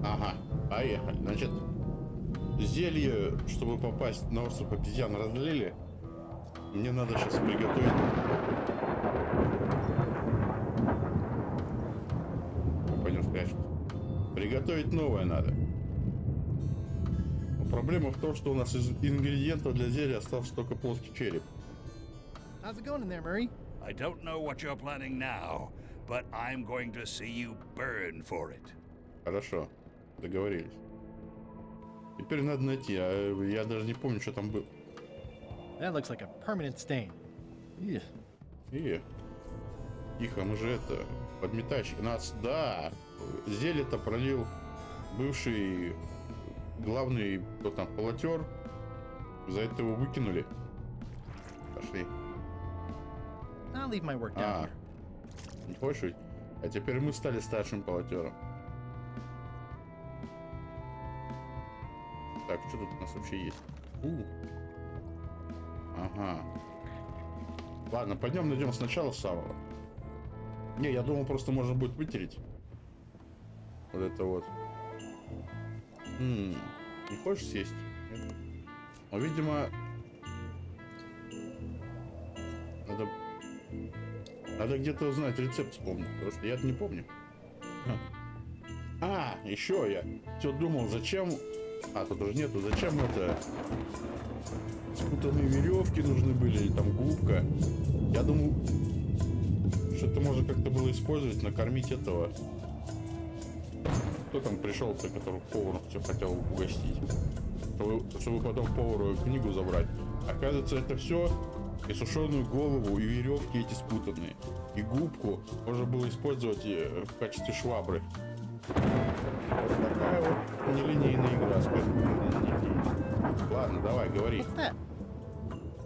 Ага, поехали. Значит, зелье, чтобы попасть на остров Обазьян, разлили. Мне надо сейчас приготовить. Пойдем спрячемся. Приготовить новое надо. Но проблема в том, что у нас из ингредиентов для зелья остался только плоский череп. How's it going in there, Murray? I don't know what you're planning now, but I'm going to see you burn for it. Хорошо, договорились. Теперь надо найти, а я даже не помню, что там было. That looks like a permanent stain. Yeah. Тихо, мы же это, подметальщик. Нас, да, зелье-то пролил бывший главный, кто там, полотер. За это его выкинули. Пошли. I'll leave my work down here. Не хочешь ведь? А теперь мы стали старшим полотером. Так, что тут у нас вообще есть? Ага. Ладно, пойдем найдем сначала сало. Не, я думал, просто можно будет вытереть. Вот это вот. Не хочешь съесть? Ну, видимо... Надо где-то узнать рецепт, вспомнить, потому что я-то не помню. А, еще я все думал, зачем... А, тут уже нету. Зачем это... Спутанные веревки нужны были, или там губка. Я думал, что это можно как-то было использовать, накормить этого... Кто там пришел-то, который повар все хотел угостить? Чтобы потом повару книгу забрать. Оказывается, это все... И сушеную голову, и веревки эти спутанные. И губку можно было использовать в качестве швабры. Вот такая вот нелинейная игра, скажем. Ладно, давай, говори.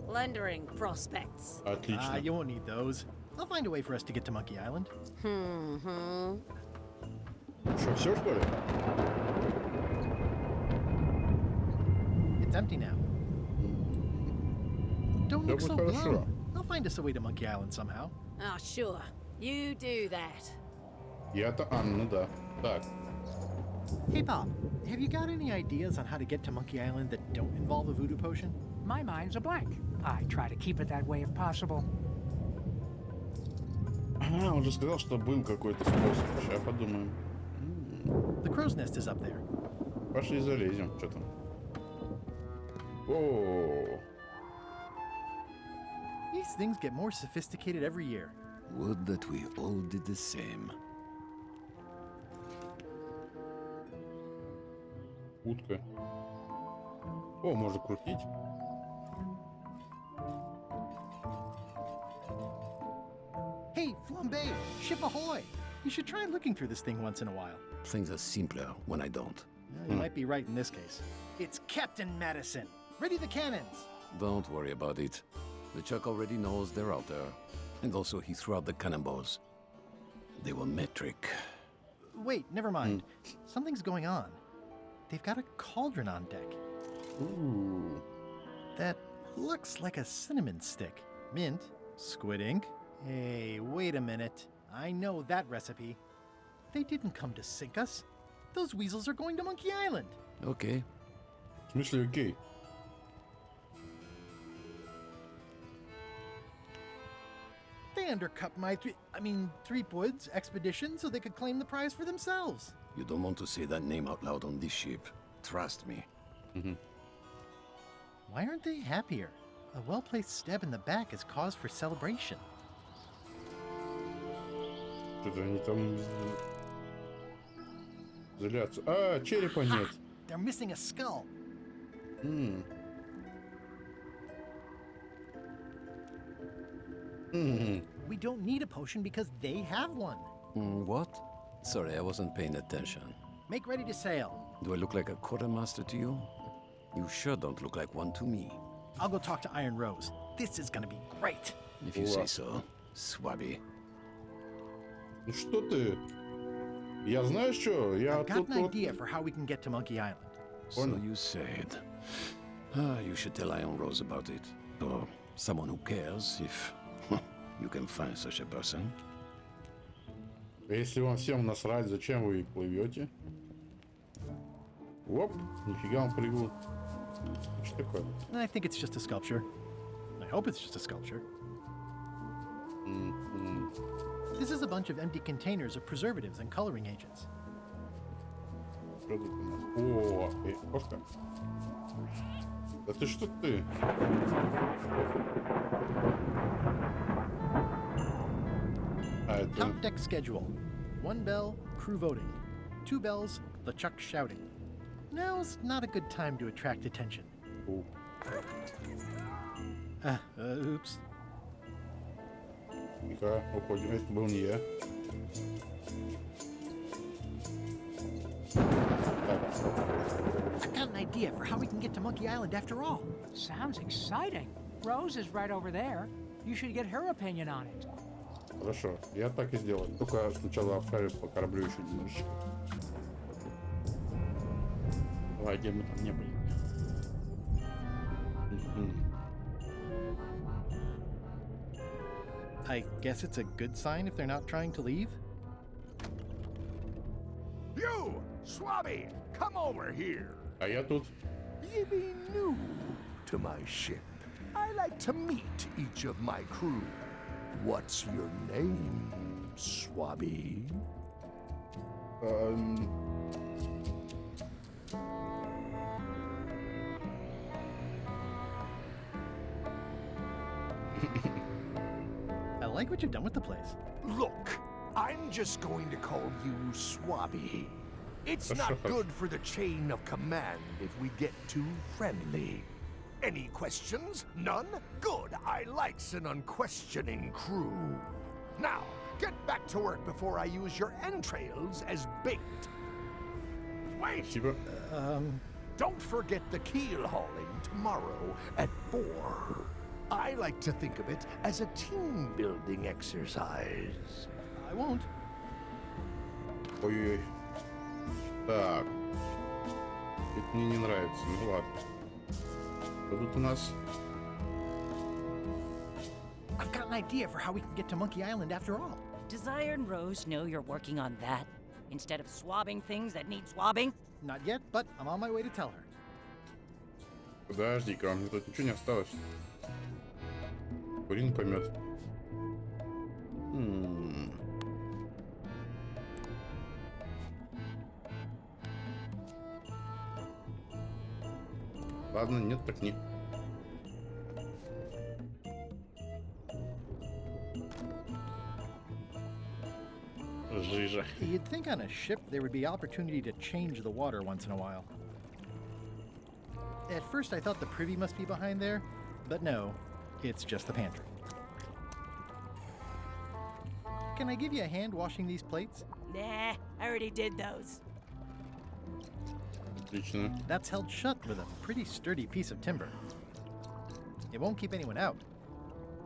Lendering prospects. Отлично. You won't need those. I'll find a way for us to get to Monkey Island. Что, все, что ли? It's empty now. Don't look so хорошо. glum. I'll find us a way to Monkey Island somehow. Oh, sure. You do that. Я-то... А, ну да. Так. Hey, Bob, have you got any ideas on how to get to Monkey Island that don't involve a voodoo potion? My mind's a blank. I try to keep it that way if possible. А, он же сказал, что был какой-то способ. Сейчас подумаем. The crow's nest is up there. Пошли залезем. Что там? О, These things get more sophisticated every year. Would that we all did the same. утка. О, можно крутить. Hey, Flambe! Ship ahoy! You should try looking through this thing once in a while. Things are simpler when I don't. You might be right in this case. It's Captain Madison! Ready the cannons! Don't worry about it. The Chuck already knows they're out there. And also he threw out the cannonballs. They were metric. Wait, never mind. Something's going on. They've got a cauldron on deck. Ooh. That looks like a cinnamon stick. Mint, squid ink. Hey, wait a minute. I know that recipe. They didn't come to sink us. Those weasels are going to Monkey Island. Okay. В смысле, окей. They undercut my Threepwood's expedition so they could claim the prize for themselves. You don't want to say that name out loud on this ship. Trust me. Why aren't they happier? A well-placed stab in the back is cause for celebration. Что-то они там злятся. А, черепа нет. They're missing a skull. We don't need a potion because they have one. What? Sorry, I wasn't paying attention. Make ready to sail. Do I look like a quartermaster to you? You sure don't look like one to me. I'll go talk to Iron Rose. This is gonna be great. If you say so, Swabby. Ну что ты? Я знаю что? Я I've got тут an idea for how we can get to Monkey Island. So you said. You should tell Iron Rose about it. Or someone who cares, if you can find such a person. Если вам всем насрать, зачем вы плывете? Оп, нифига он прыгнул. Что такое? I think it's just a sculpture. I hope it's just a sculpture. This is a bunch of empty containers of preservatives and coloring agents. Что тут у нас? О, кошка. Да ты что ты? А это... Top deck schedule. 1 bell, crew voting. 2 bells, the Chuck shouting. Now's not a good time to attract attention. О, Oops. тихо, уходим. Это был не я. I've got an idea for how we can get to Monkey Island after all. Sounds exciting. Rose is right over there. You should get her opinion on it. Хорошо, я так и сделаю. Только сначала обшарю по кораблю еще немножечко. Давай, где мы там не были? I guess it's a good sign if they're not trying to leave. You, Swabby, come over here. А я тут. Ye be new to my ship. I like to meet each of my crew. What's your name, Swabby? I like what you've done with the place. Look, I'm just going to call you Swabby. It's not good for the chain of command if we get too friendly. Any questions? None? Good. I likes an unquestioning crew. Now, get back to work before I use your entrails as bait. Wait! Типа. Don't forget the keel hauling tomorrow at 4. I like to think of it as a team building exercise. I won't. Ой-ой-ой. Так. Это мне не нравится. Ну ладно. Что тут у нас? I've got an idea for how we can get to Monkey Island after all. Does Iron Rose know you're working on that? Instead of swabbing things that need swabbing? Not yet, but I'm on my way to tell her. Подожди-ка, мне тут ничего не осталось. Курин помет. Ладно, нет, так не. Жижа. You'd think on a ship there would be opportunity to change the water once in a while. At first I thought the privy must be behind there, but no, it's just the pantry. Can I give you a hand washing these plates? Nah, I already did those. Отлично. That's held shut with a pretty sturdy piece of timber. It won't keep anyone out,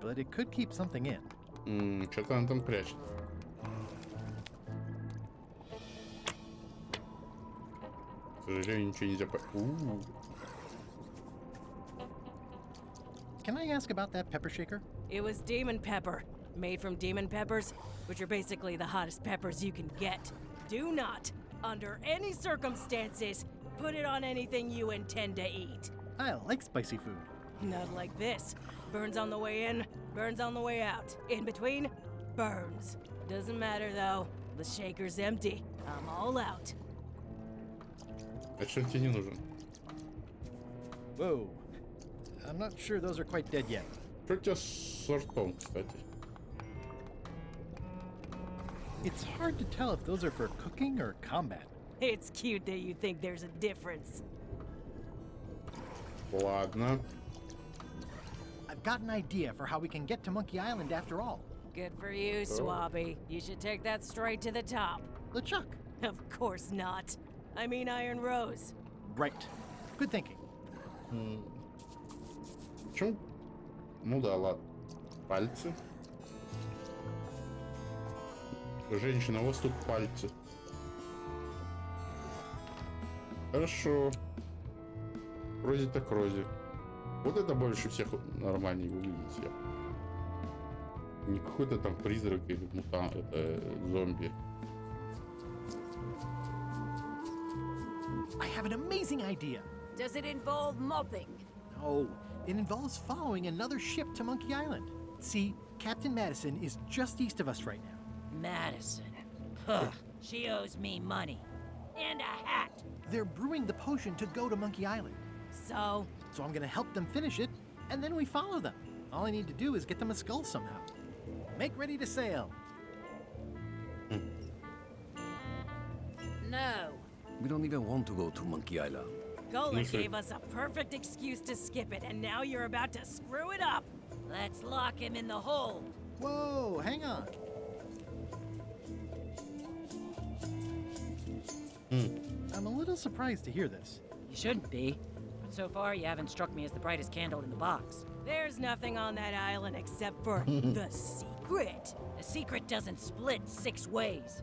but it could keep something in. Что-то она там прячет. К сожалению, ничего нельзя по... Can I ask about that pepper shaker? It was demon pepper, made from demon peppers, which are basically the hottest peppers you can get. Do not, under any circumstances, put it on anything you intend to eat. I like spicy food. Not like this. Burns on the way in, burns on the way out. In between, burns. Doesn't matter though. The shaker's empty. I'm all out. А что тебе не нужен? Whoa. I'm not sure those are quite dead yet. Что у тебя с ртом, кстати? It's hard to tell if those are for cooking or combat. It's cute that you think there's a difference. Ладно. I've got an idea for how we can get to Monkey Island after all. Good for you, Swabby. You should take that straight to the top. LeChuck. Of course not. I mean Iron Rose. Right. Good thinking. Почему? Ну да, ладно. Пальцы. Женщина, у вас тут пальцы. Хорошо. Рози так Рози. Вот это больше всех нормальнее выглядит всех. Не какой-то там призрак или мутант, это зомби. I have an amazing idea. Does it involve mobbing? No, it involves following another ship to Monkey Island. See, Captain Madison is just east of us right now. Madison. Huh. She owes me money. And a hat. They're brewing the potion to go to Monkey Island. So? So I'm gonna help them finish it, and then we follow them. All I need to do is get them a skull somehow. Make ready to sail. No. We don't even want to go to Monkey Island. Gola gave us a perfect excuse to skip it, and now you're about to screw it up. Let's lock him in the hold. Whoa, hang on. I'm a little surprised to hear this. You shouldn't be. But so far, you haven't struck me as the brightest candle in the box. There's nothing on that island except for the secret. The secret doesn't split 6 ways.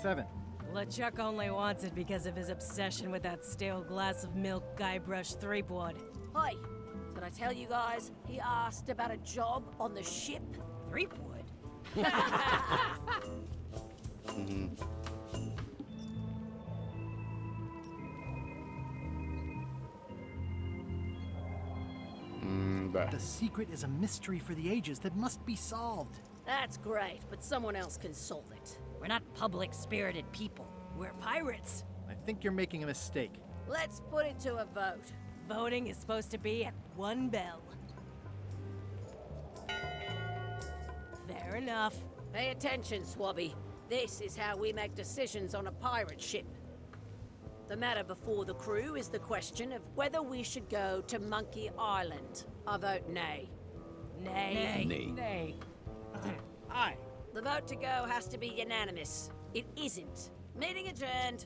7. LeChuck only wants it because of his obsession with that stale glass of milk Guybrush Threepwood. Hey, did I tell you guys he asked about a job on the ship? Threepwood? Да. The secret is a mystery for the ages that must be solved. That's great, but someone else can solve it. We're not public-spirited people. We're pirates. I think you're making a mistake. Let's put it to a vote. Voting is supposed to be at 1 bell. Fair enough. Pay attention, Swabby. This is how we make decisions on a pirate ship. The matter before the crew is the question of whether we should go to Monkey Island. I vote nay. Nay. Nay. Nay. Aye. The vote to go has to be unanimous. It isn't. Meeting adjourned.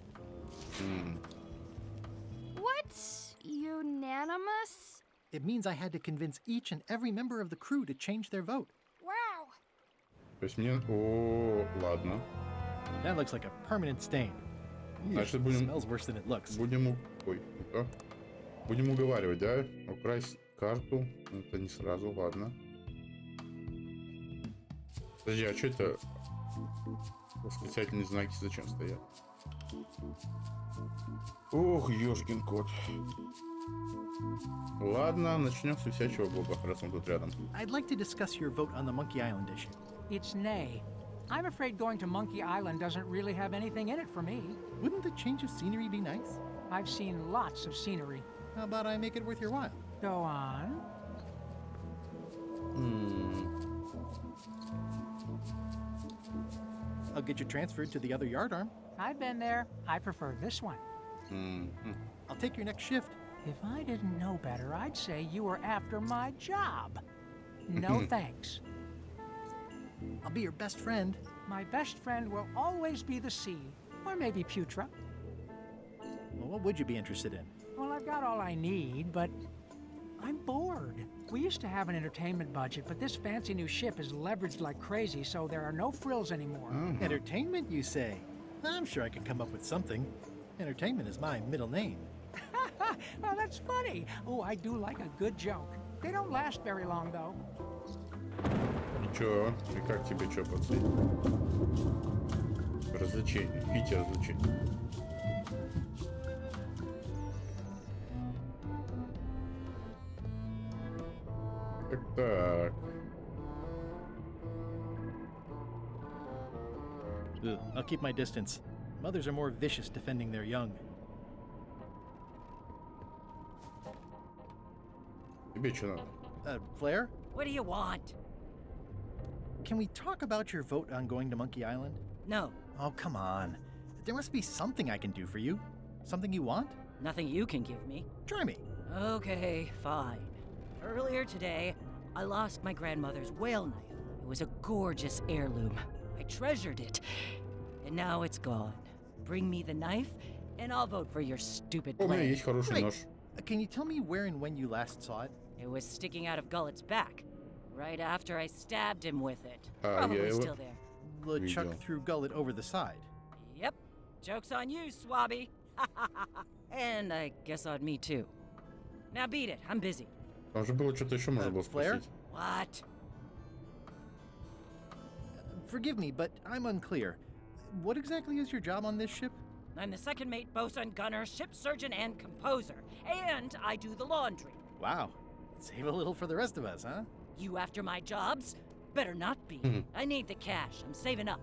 What? Unanimous? It means I had to convince each and every member of the crew to change their vote. Wow. То есть мне... О, ладно. That looks like a permanent stain. Значит, It будем... smells worse than it looks. Ой, ну-ка. Будем уговаривать, да? Украсть карту. Это не сразу, ладно. Подожди, а что это? Восклицательные знаки зачем стоят? Ох, ёшкин кот. Ладно, начнем с висячего блока, раз он тут рядом. I'd like to discuss your vote on the Monkey Island issue. It's nay. I'm afraid going to Monkey Island doesn't really have anything in it for me. Wouldn't the change of scenery be nice? I've seen lots of scenery. How about I make it worth your while? Go on. I'll get you transferred to the other yardarm. I've been there. I prefer this one. I'll take your next shift. If I didn't know better, I'd say you were after my job. No thanks. I'll be your best friend. My best friend will always be the sea, or maybe Putra. Well, what would you be interested in? Well, I've got all I need, but I'm bored. We used to have an entertainment budget, but this fancy new ship is leveraged like crazy, so there are no frills anymore. Entertainment, you say? I'm sure I could come up with something. Entertainment is my middle name. Well, that's funny. Oh, I do like a good joke. They don't last very long, though. И чё? И как тебе чё, пацан? Развлечения. Видите развлечения. Так. Ugh, I'll keep my distance. Mothers are more vicious defending their young. Тебе чё надо? Flair? What do you want? Can we talk about your vote on going to Monkey Island? No, Oh, come on. There must be something I can do for you. Something you want? nothing you can give me. Try me. Okay, fine. Earlier today, I lost my grandmother's whale knife. It was a gorgeous heirloom. I treasured it. And now it's gone. Bring me the knife, and I'll vote for your stupid У меня plan. есть хороший Great. нож. Can you tell me where and when you last saw it? It was sticking out of Gullet's back, right after I stabbed him with it. Ah, Probably yeah, still there. LeChuck Видел. threw Gullet over the side. Yep. Joke's on you, Swabby. And I guess on me too. Now beat it, I'm busy. Там же было что-то еще можно было Flair? спросить. What? Forgive me, but I'm unclear. What exactly is your job on this ship? I'm the second mate, bosun, gunner, ship surgeon, and composer. And I do the laundry. Wow. Save a little for the rest of us, huh? You after my jobs? Better not be. I need the cash. I'm saving up.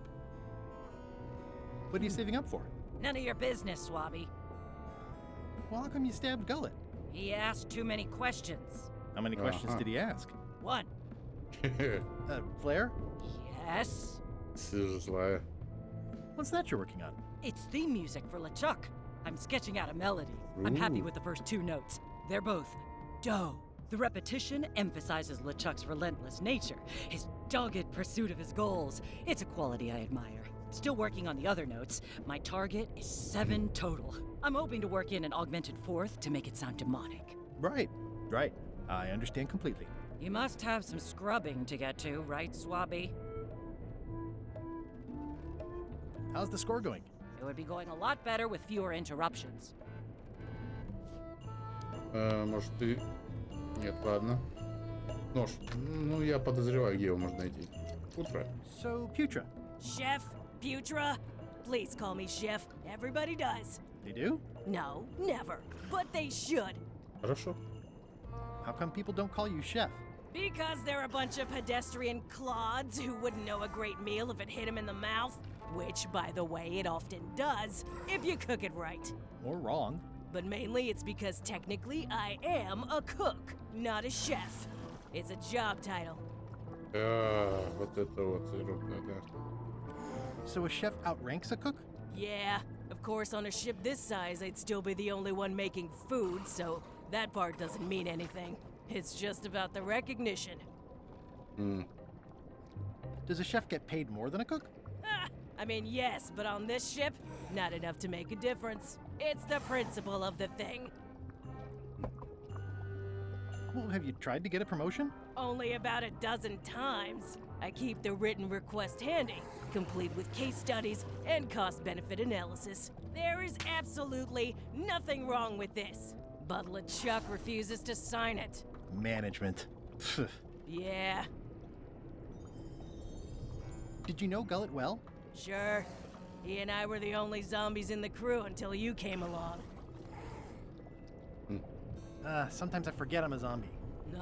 What are you saving up for? None of your business, Swabby. Well, how come you stabbed Gullet? He asked too many questions. How many questions did he ask? One. Flair? Yes? Злая. What's that you're working on? It's theme music for LeChuck. I'm sketching out a melody. I'm happy with the first 2 notes. They're both do. The repetition emphasizes LeChuck's relentless nature, his dogged pursuit of his goals. It's a quality I admire. Still working on the other notes. My target is 7 total. I'm hoping to work in an augmented 4th to make it sound demonic. Right. I understand completely. You must have some scrubbing to get to, right, Swabby? How's the score going? It would be going a lot better with fewer interruptions. Может ты... Нет, ладно. Нож. Ну, я подозреваю, где его можно найти. Утро. So, Putra. Chef? Putra? Please call me Chef. Everybody does. They do? No, never. But they should. Хорошо. How come people don't call you Chef? Because they're a bunch of pedestrian clods who wouldn't know a great meal if it hit them in the mouth. Which, by the way, it often does, if you cook it right. Or wrong. But mainly it's because technically I am a cook, not a chef. It's a job title. Вот это вот, да. So a chef outranks a cook? Yeah, of course on a ship this size I'd still be the only one making food, so that part doesn't mean anything. It's just about the recognition. Does a chef get paid more than a cook? I mean, yes, but on this ship, not enough to make a difference. It's the principle of the thing. Well, have you tried to get a promotion? Only about a dozen times. I keep the written request handy, complete with case studies and cost-benefit analysis. There is absolutely nothing wrong with this. But LeChuck refuses to sign it. Management. Yeah, Did you know Gullet well? sure. He and I were the only zombies in the crew until you came along. Sometimes I forget I'm a zombie.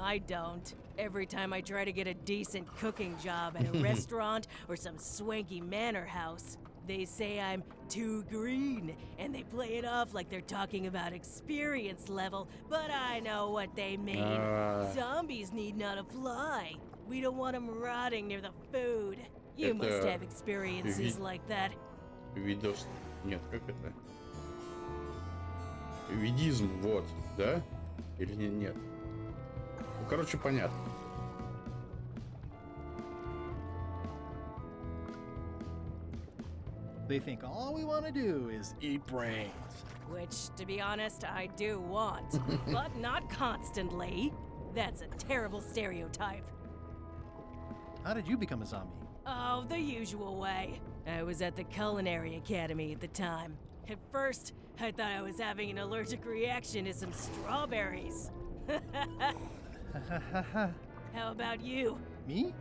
I don't. Every time I try to get a decent cooking job at a restaurant or some swanky manor house, they say I'm too green, and they play it off like they're talking about experience level, but I know what they mean. Zombies need not apply. We don't want them rotting near the food. You must have experiences like that. Видос... Нет, как это? Видизм, вот, да? Или нет? Ну, короче, понятно. They think all we want to do is eat brains. Which, to be honest, I do want, but not constantly. That's a terrible stereotype. How did you become a zombie? Oh, the usual way. I was at the Culinary Academy at the time. At first, I thought I was having an allergic reaction to some strawberries. How about you? Me?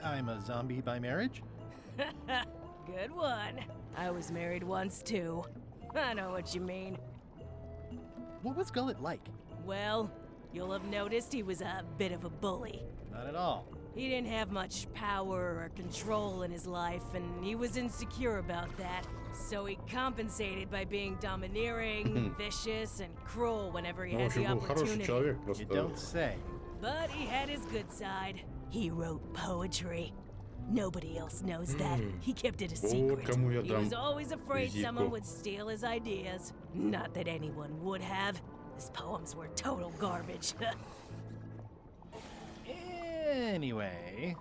I'm a zombie by marriage? Good one. I was married once too. I know what you mean. What was Gullet like? Well, you'll have noticed he was a bit of a bully. Not at all. He didn't have much power or control in his life, and he was insecure about that. So he compensated by being domineering, vicious, and cruel whenever he Ну, в had the общем, был хороший opportunity. человек, You просто... don't say. But he had his good side. He wrote poetry. Nobody else knows that. He kept it a secret. кому я He дам was always afraid визитку. someone would steal his ideas. Not that anyone would have. His poems were total garbage. Anyway...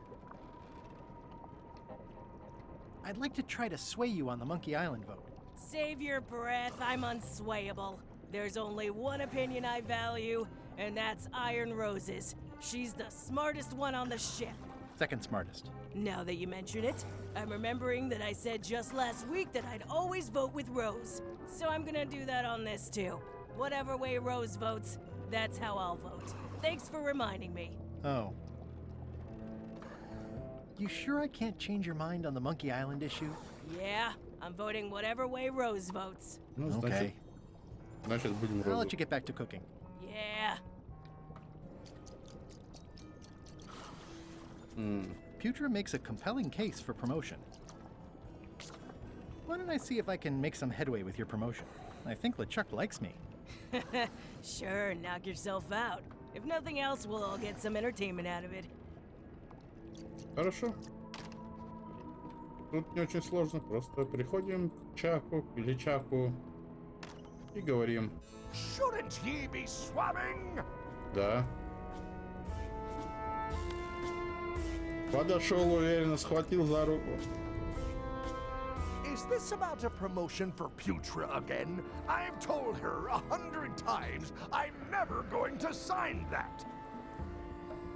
I'd like to try to sway you on the Monkey Island vote. Save your breath, I'm unswayable. There's only one opinion I value, and that's Iron Rose's. She's the smartest one on the ship. Second smartest. Now that you mention it, I'm remembering that I said just last week that I'd always vote with Rose. So I'm gonna do that on this too. Whatever way Rose votes, that's how I'll vote. Thanks for reminding me. Oh. You sure I can't change your mind on the Monkey Island issue? Yeah, I'm voting whatever way Rose votes. Ну, Okay. значит будем I'll розовым. let you get back to cooking. Yeah. Putra makes a compelling case for promotion. Why don't I see if I can make some headway with your promotion? I think LeChuck likes me. Sure, knock yourself out. If nothing else, we'll all get some entertainment out of it. Хорошо. Тут не очень сложно. Просто приходим к Чаку или Чаку и говорим. Shouldn't he be swabbing? Да. Подошел уверенно, схватил за руку. Is this about a promotion for Putra again? I've told her 100 times I'm never going to sign that.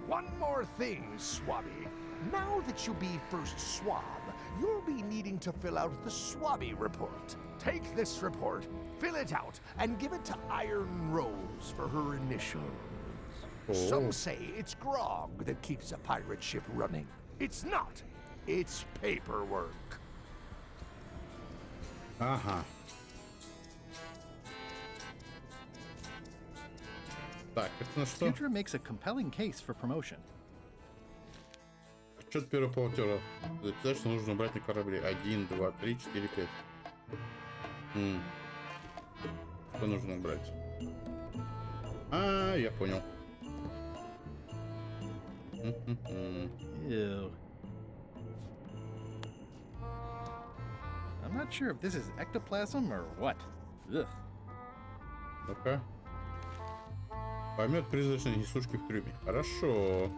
One more thing, Swabby. Now that you be first swab, you'll be needing to fill out the Swabby report. Take this report, fill it out, and give it to Iron Rose for her initials. Some say it's grog that keeps a pirate ship running. It's not. It's paperwork. Ага. Так, это на что? Putra makes a compelling case for promotion. Отчет первого полотера. Записать, что нужно брать на корабле. 1, 2, 3, 4, 5. Что нужно брать? А, я понял. Ew. I'm not sure if this is ectoplasm or what. Ugh. Ну-ка. Поймет призрачной несушки в трюме. Хорошо.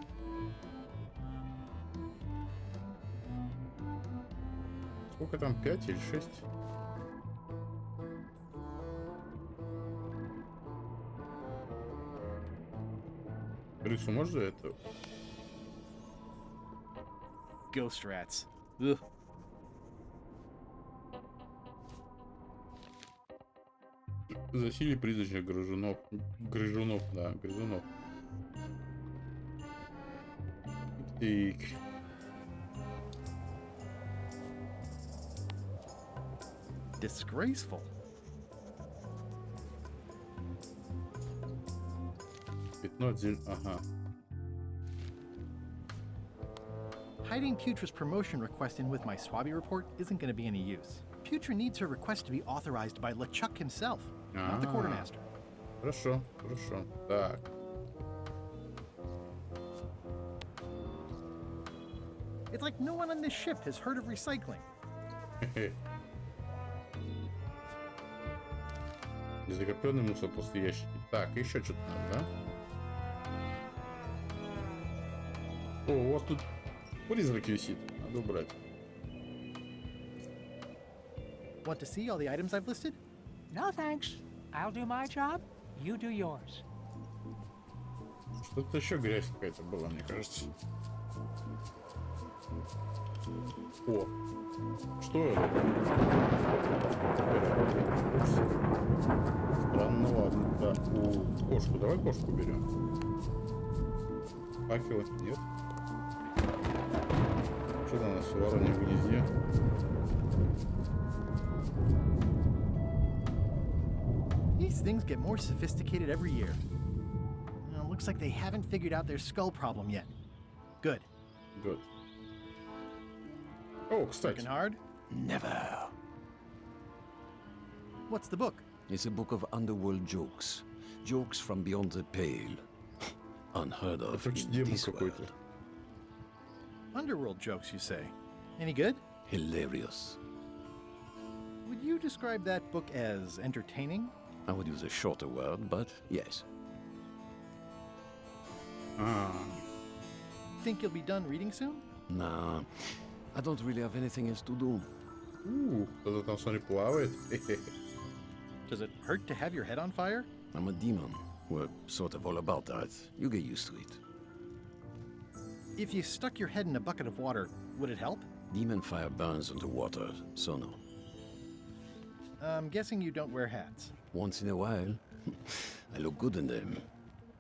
Сколько там? 5 или 6? Крысу можно это? Ghost rats. Ugh. Засилие призрачных грызунов. Грызунов, да, грызунов. Так. Disgraceful. Пятно отдель... Ага. Hiding Putra's promotion request in with my Swabby report isn't going to be any use. Putra needs her request to be authorized by LeChuck himself, not the quartermaster. Хорошо, хорошо. Так. It's like no one on this ship has heard of recycling. Незакопленный мусор после ящики. Так, еще что-то надо, да? О, у вас тут призрак висит. Надо убрать. Want to see all the items I've listed? No thanks. I'll do my job, you do yours. Что-то еще грязь какая-то была, мне кажется. О, что это? Странно, ладно. Да. Кошку, давай кошку берем. Факелы? Нет. Что у нас в вороньем гнезде? These things get more sophisticated every year. Looks like they haven't figured out their skull problem yet. Good. Good. О, кстати. Working hard? Never. What's the book? It's a book of underworld jokes. Jokes from beyond the pale. Unheard of Это in демон this какой-то. world. Underworld jokes, you say? Any good? Hilarious. Would you describe that book as entertaining? I would use a shorter word, but yes. Think you'll be done reading soon? Nah, I don't really have anything else to do. Кто-то там, смотри, плавает. Does it hurt to have your head on fire? I'm a demon. We're sort of all about that. You get used to it. If you stuck your head in a bucket of water, would it help? Demon fire burns underwater, so no. I'm guessing you don't wear hats. Once in a while, I look good in them.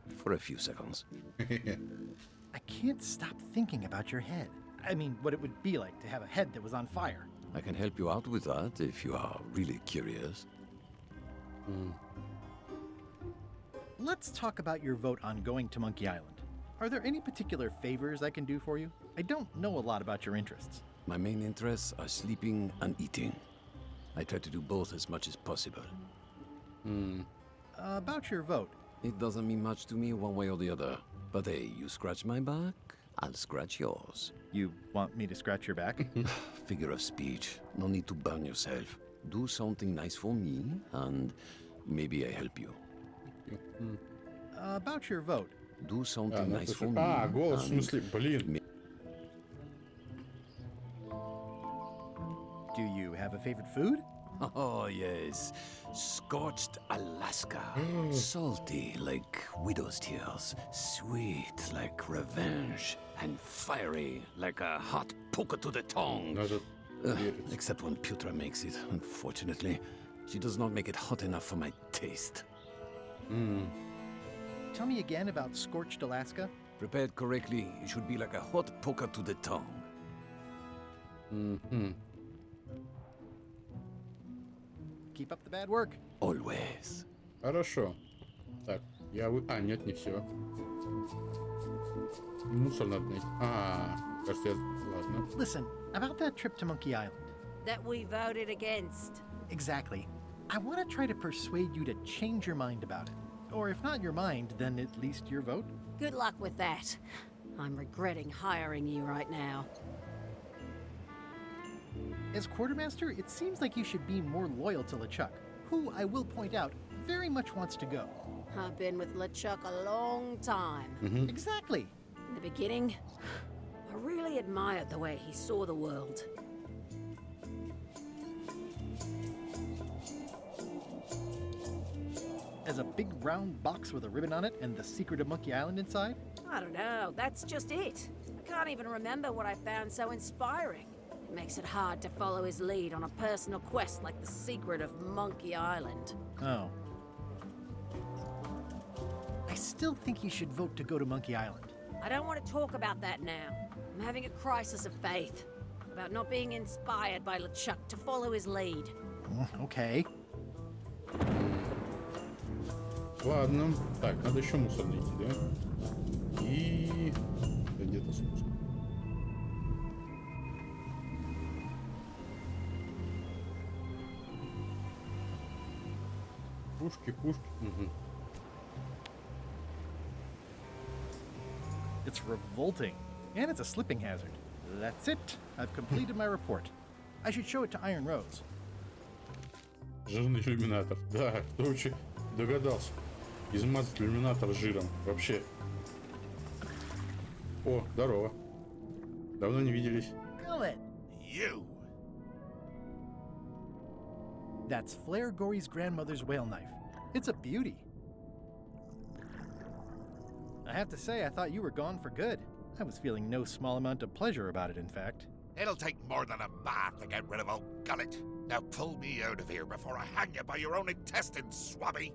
For a few seconds. I can't stop thinking about your head. I mean, what it would be like to have a head that was on fire. I can help you out with that if you are really curious. Let's talk about your vote on going to Monkey Island. Are there any particular favors I can do for you? I don't know a lot about your interests. My main interests are sleeping and eating. I try to do both as much as possible. About your vote. It doesn't mean much to me one way or the other. But hey, you scratch my back, I'll scratch yours. You want me to scratch your back? Figure of speech. No need to burn yourself. Do something nice for me, and maybe I help you. About your vote. Do something nice for me. голос, в and смысле, блин. Do you have a favorite food? Oh, yes. Scorched Alaska. Salty like widow's tears. Sweet like revenge. And fiery like a hot poker to the tongue. Надо Except when Putra makes it, unfortunately. She does not make it hot enough for my taste. Tell me again about Scorched Alaska. Prepared correctly, it should be like a hot poker to the tongue. Keep up the bad work. Always. Хорошо. Так, я вы... А, нет, не все. Мусор надо найти. Кажется, я... Ладно. Listen, about that trip to Monkey Island. That we voted against. Exactly. I want to try to persuade you to change your mind about it. Or if not your mind, then at least your vote. Good luck with that. I'm regretting hiring you right now. As quartermaster, it seems like you should be more loyal to LeChuck, who, I will point out, very much wants to go. I've been with LeChuck a long time. Exactly. In the beginning, I really admired the way he saw the world. As a big round box with a ribbon on it and the secret of Monkey Island inside? I don't know, that's just it. I can't even remember what I found so inspiring. It makes it hard to follow his lead on a personal quest like the secret of Monkey Island. Oh. I still think you should vote to go to Monkey Island. I don't want to talk about that now. I'm having a crisis of faith. About not being inspired by LeChuck to follow his lead. Okay. Ладно. Так, надо еще мусор найти, да? И... Да где-то спуск. Пушки. It's revolting. And it's a slipping hazard. That's it. I've completed my report. I should show it to Iron Rose. Жирный иллюминатор. Да, кто вообще догадался измазать иллюминатор жиром? Вообще. О, здорово. Давно не виделись. Gullet! You! That's Flair Gory's grandmother's whale knife. It's a beauty. I have to say, I thought you were gone for good. I was feeling no small amount of pleasure about it, in fact. It'll take more than a bath to get rid of old Gullet. Now pull me out of here before I hang you by your own intestines, Swabby.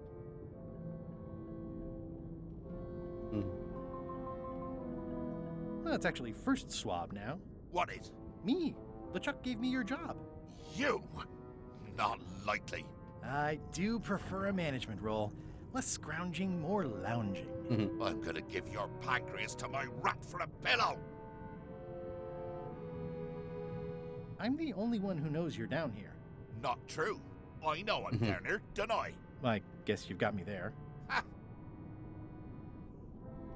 Well, it's actually first swab now. What is? Me. LeChuck gave me your job. You? Not likely. I do prefer a management role. Less scrounging, more lounging. I'm gonna give your pancreas to my rat for a pillow. I'm the only one who knows you're down here. Not true. I know I'm down here, don't I? I guess you've got me there. Ha!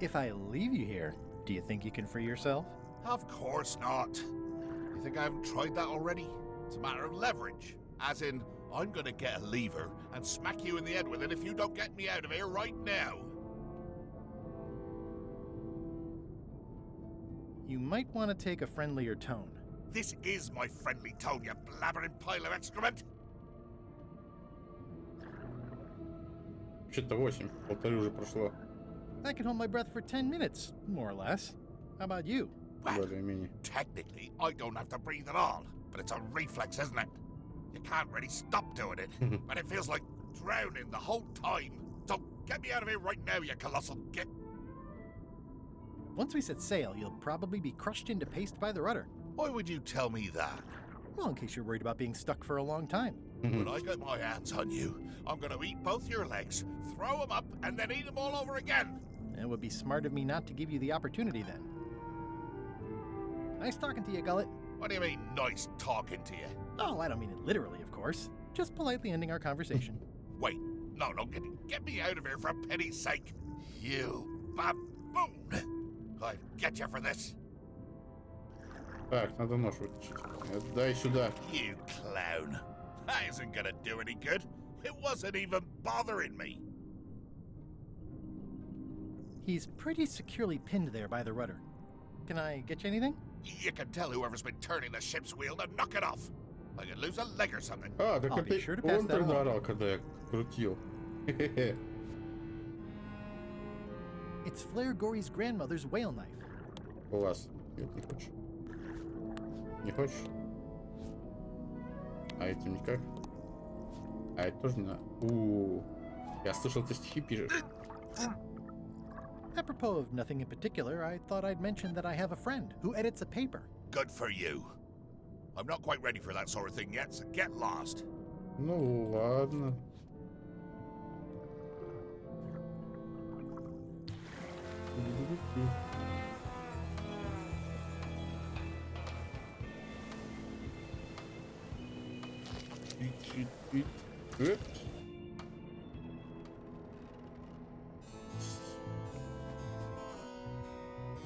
If I leave you here, do you think you can free yourself? Of course not. You think I haven't tried that already? It's a matter of leverage. As in, I'm gonna get a lever and smack you in the head with it if you don't get me out of here right now. You might want to take a friendlier tone. This is my friendly tone, you blabbering pile of excrement. Что-то 8. Полторы уже прошло. I can hold my breath for 10 minutes, more or less. How about you? Well, Более-менее. technically, I don't have to breathe at all, but it's a reflex, isn't it? You can't really stop doing it, but it feels like drowning the whole time. So Get me out of here right now, you colossal git! Once we set sail, you'll probably be crushed into paste by the rudder. Why would you tell me that? Well, in case you're worried about being stuck for a long time. When I get my hands on you, I'm gonna eat both your legs, throw them up, and then eat them all over again! It would be smart of me not to give you the opportunity then. Nice talking to you, Gullet. What do you mean, nice talking to you? Oh, I don't mean it literally, of course. Just politely ending our conversation. Wait, no, get me out of here for pity's sake! You baboon! I'll get you for this! Так, надо нож вытащить. Дай сюда. You clown! That isn't gonna do any good! It wasn't even bothering me! He's pretty securely pinned there by the rudder. Can I get you anything? You can tell whoever's been turning the ship's wheel to knock it off! I could lose a leg or something. А, так I'll be это sure to pass он that тогда along. орал, когда я крутил. Хе-хе-хе. It's Flair Gory's grandmother's whale knife. Класс. Нет, не хочешь? Не хочешь? А этим никак? А это тоже на... Я слышал, ты стихи пишешь. Apropos of nothing in particular, I thought I'd mention that I have a friend who edits a paper. Good for you. I'm not quite ready for that sort of thing yet, so get lost. Ну ладно.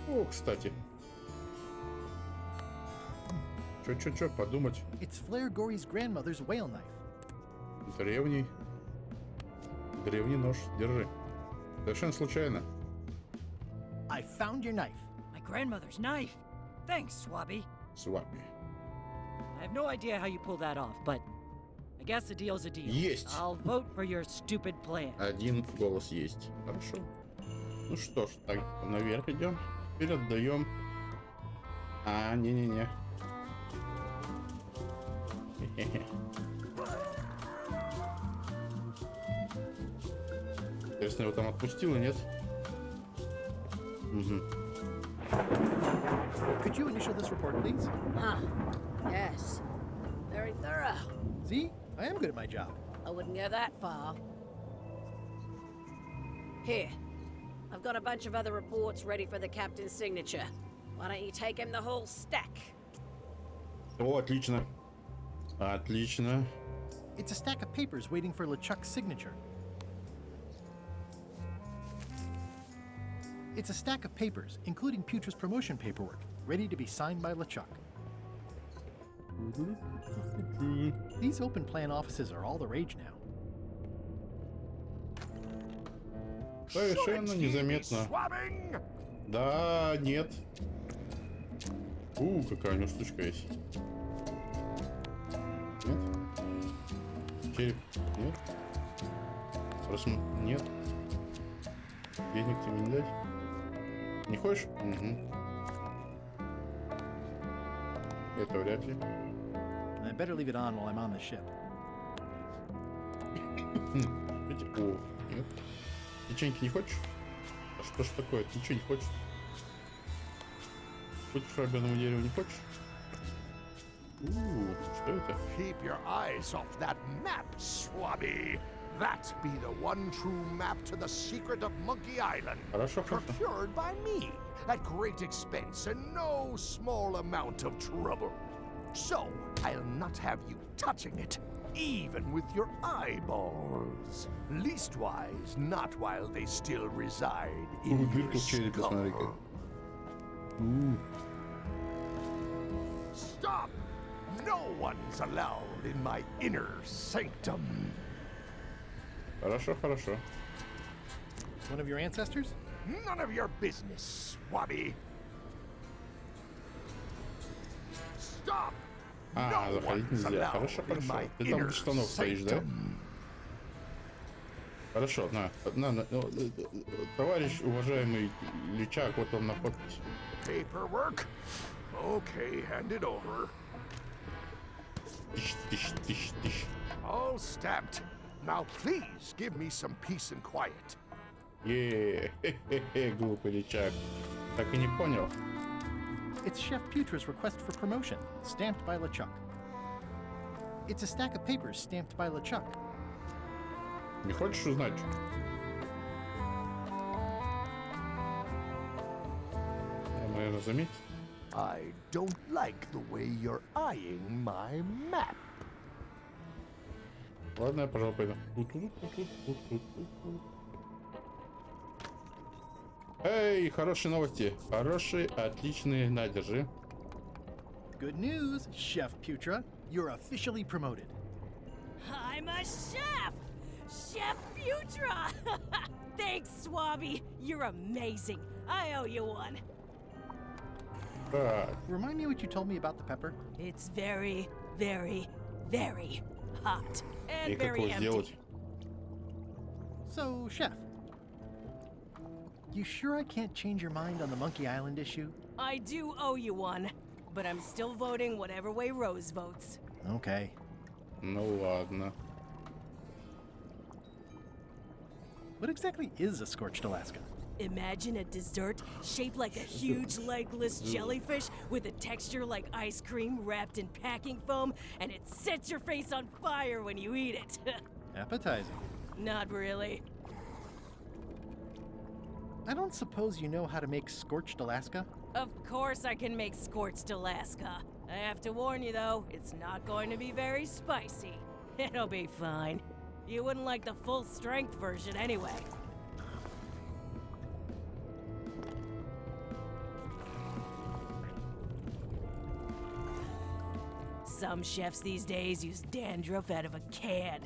О, кстати. Чё, подумать. It's Flair Gory's grandmother's whale knife. Древний нож, держи. Совершенно случайно. I found your knife. My grandmother's knife. Thanks, Swabby. С вами. I have no idea how you pulled that off, but I guess a deal's a deal. Есть. I'll vote for your stupid plan. Один голос есть. Хорошо. Ну что ж, так, наверх идем. Вперед даем. А, не-не-не. Интересно, его там отпустило, нет? Угу. Could you initial this report, please? Huh. Yes. Very thorough. See? I am good at my job. I wouldn't go that far. Here. I've got a bunch of other reports ready for the captain's signature. Why don't you take him the whole stack? О, отлично. Отлично. It's a stack of papers waiting for LeChuck's signature. It's a stack of papers, including Putra's promotion paperwork, ready to be signed by LeChuck. These open plan offices are all the rage now. Совершенно незаметно. Да, нет. Какая у него штучка есть. Нет? Череп? Нет? Нет? Денег тебе не дать? Не хочешь? Угу. Это вряд ли. I better leave it on while I'm on the ship. О, нет. Печеньки не хочешь? А что ж такое? Ты ничего не хочешь? Хочешь шраббяному дереву не хочешь? Что это? Keep your eyes off that map, Swabby. That be the one true map to the secret of Monkey Island. Хорошо, хорошо. Procured by me at great expense and no small amount of trouble. So, I'll not have you touching it, even with your eyeballs. Leastwise, not while they still reside in your skull. Stop! No one's allowed in my inner sanctum. Хорошо, хорошо. One of your ancestors? None of your business, Swabby. Stop! Заходить нельзя. Хорошо, хорошо. Ты там без штанов стоишь, да? Хорошо, на, товарищ уважаемый Личак, вот вам на подпись. Paperwork? Okay, hand it over. Тыщ. All stamped. Now please give me some peace and quiet. Глупый личак. Так и не понял. It's Chef Putra's request for promotion, stamped by LeChuck. It's a stack of papers stamped by LeChuck. Не хочешь узнать? Наверное, заметь. I don't like the way you're eyeing my map. Ладно, я, пожалуй, пойду. Эй, хорошие новости. Хорошие, отличные. На, держи. Good news, Chef Putra. You're officially promoted. I'm a chef! Chef Putra! Thanks, Swabby. You're amazing. I owe you one. Так, Remind me what you told me about the pepper? It's very, very, very hot и and как very его сделать? empty. So, Chef, you sure I can't change your mind on the Monkey Island issue? I do owe you one, but I'm still voting whatever way Rose votes. Okay. Ну ладно. What exactly is a scorched Alaska? Imagine a dessert shaped like a huge legless jellyfish with a texture like ice cream wrapped in packing foam, and it sets your face on fire when you eat it. Appetizing. Not really. I don't suppose you know how to make scorched Alaska? Of course I can make scorched Alaska. I have to warn you though, it's not going to be very spicy. It'll be fine. You wouldn't like the full strength version anyway. Some chefs these days use dandruff out of a can,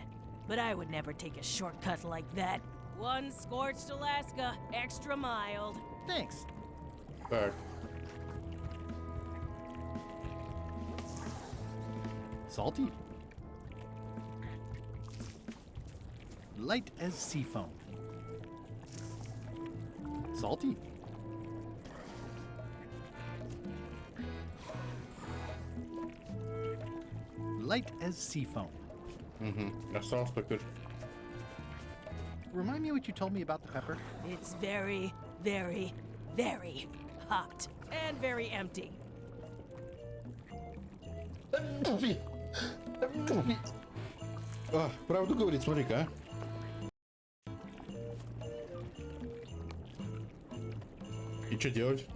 but I would never take a shortcut like that. One scorched Alaska, extra mild. Thanks. Так, Salty. Light as sea foam. Salty. Light as sea foam. осталось только... Remind me what you told me about the pepper? It's very, very, very hot and very empty. А, правду говорит, смотри-ка, а. И что делать?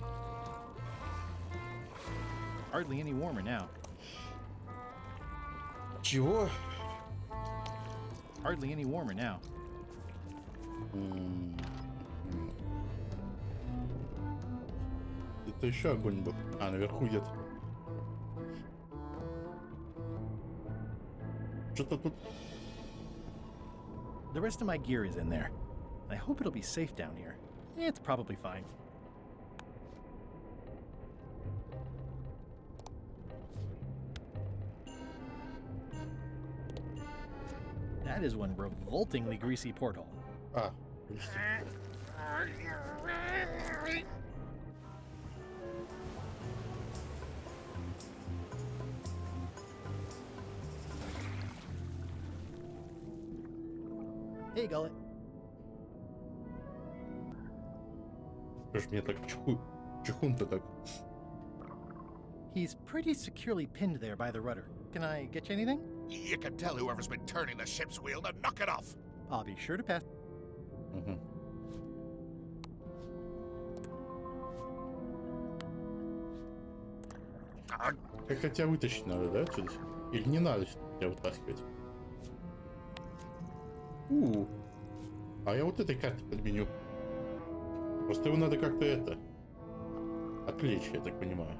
Hardly any warmer now. Чего? Hardly any warmer now. Это еще огонь был. А, наверху где-то. Что-то тут... The rest of my gear is in there. I hope it'll be safe down here. It's probably fine. That is one revoltingly greasy porthole. А, прости. Hey, Gullet. Что ж мне так чехун-то так? He's pretty securely pinned there by the rudder. Can I get you anything? You can tell whoever's been turning the ship's wheel to knock it off. I'll be sure to pass. Угу. Как-то тебя вытащить надо, да, отсюда? Или не надо тебя вытаскивать? А я вот этой картой подменю. Просто его надо как-то это... отвлечь, я так понимаю.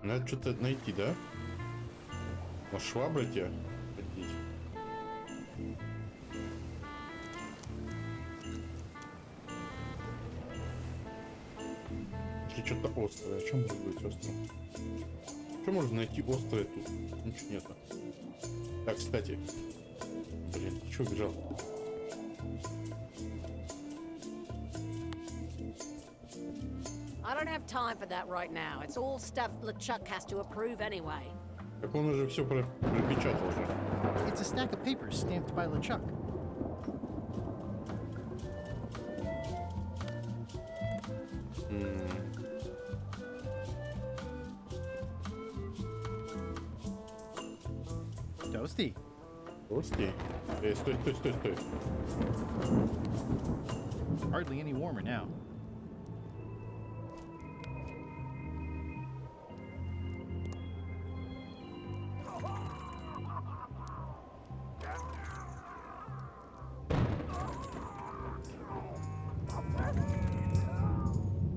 Надо что-то найти, да? Может, шваброй тебя поднять? Или что-то острое. Что может быть острое? Что можно найти острое тут? Ничего нету. Так, кстати. Блин, ты чё убежал? I don't have time for that right now. It's all stuff LeChuck has to approve anyway. Так он уже все пропечатал же. It's a stack of papers stamped by LeChuck. Toasty. Toasty. Стой. Hardly any warmer now.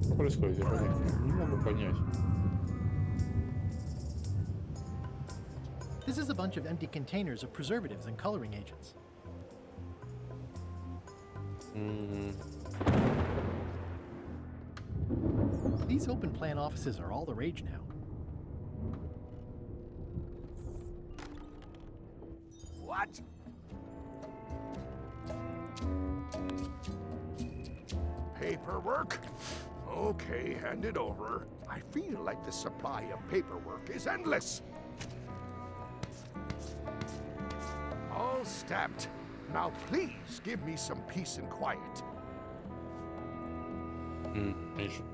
Что происходит? Я не могу понять. This is a bunch of empty containers of preservatives and coloring agents. These open plan offices are all the rage now. What? Paperwork? Okay, hand it over. I feel like the supply of paperwork is endless. All stamped. Now please give me some peace and quiet. Конечно.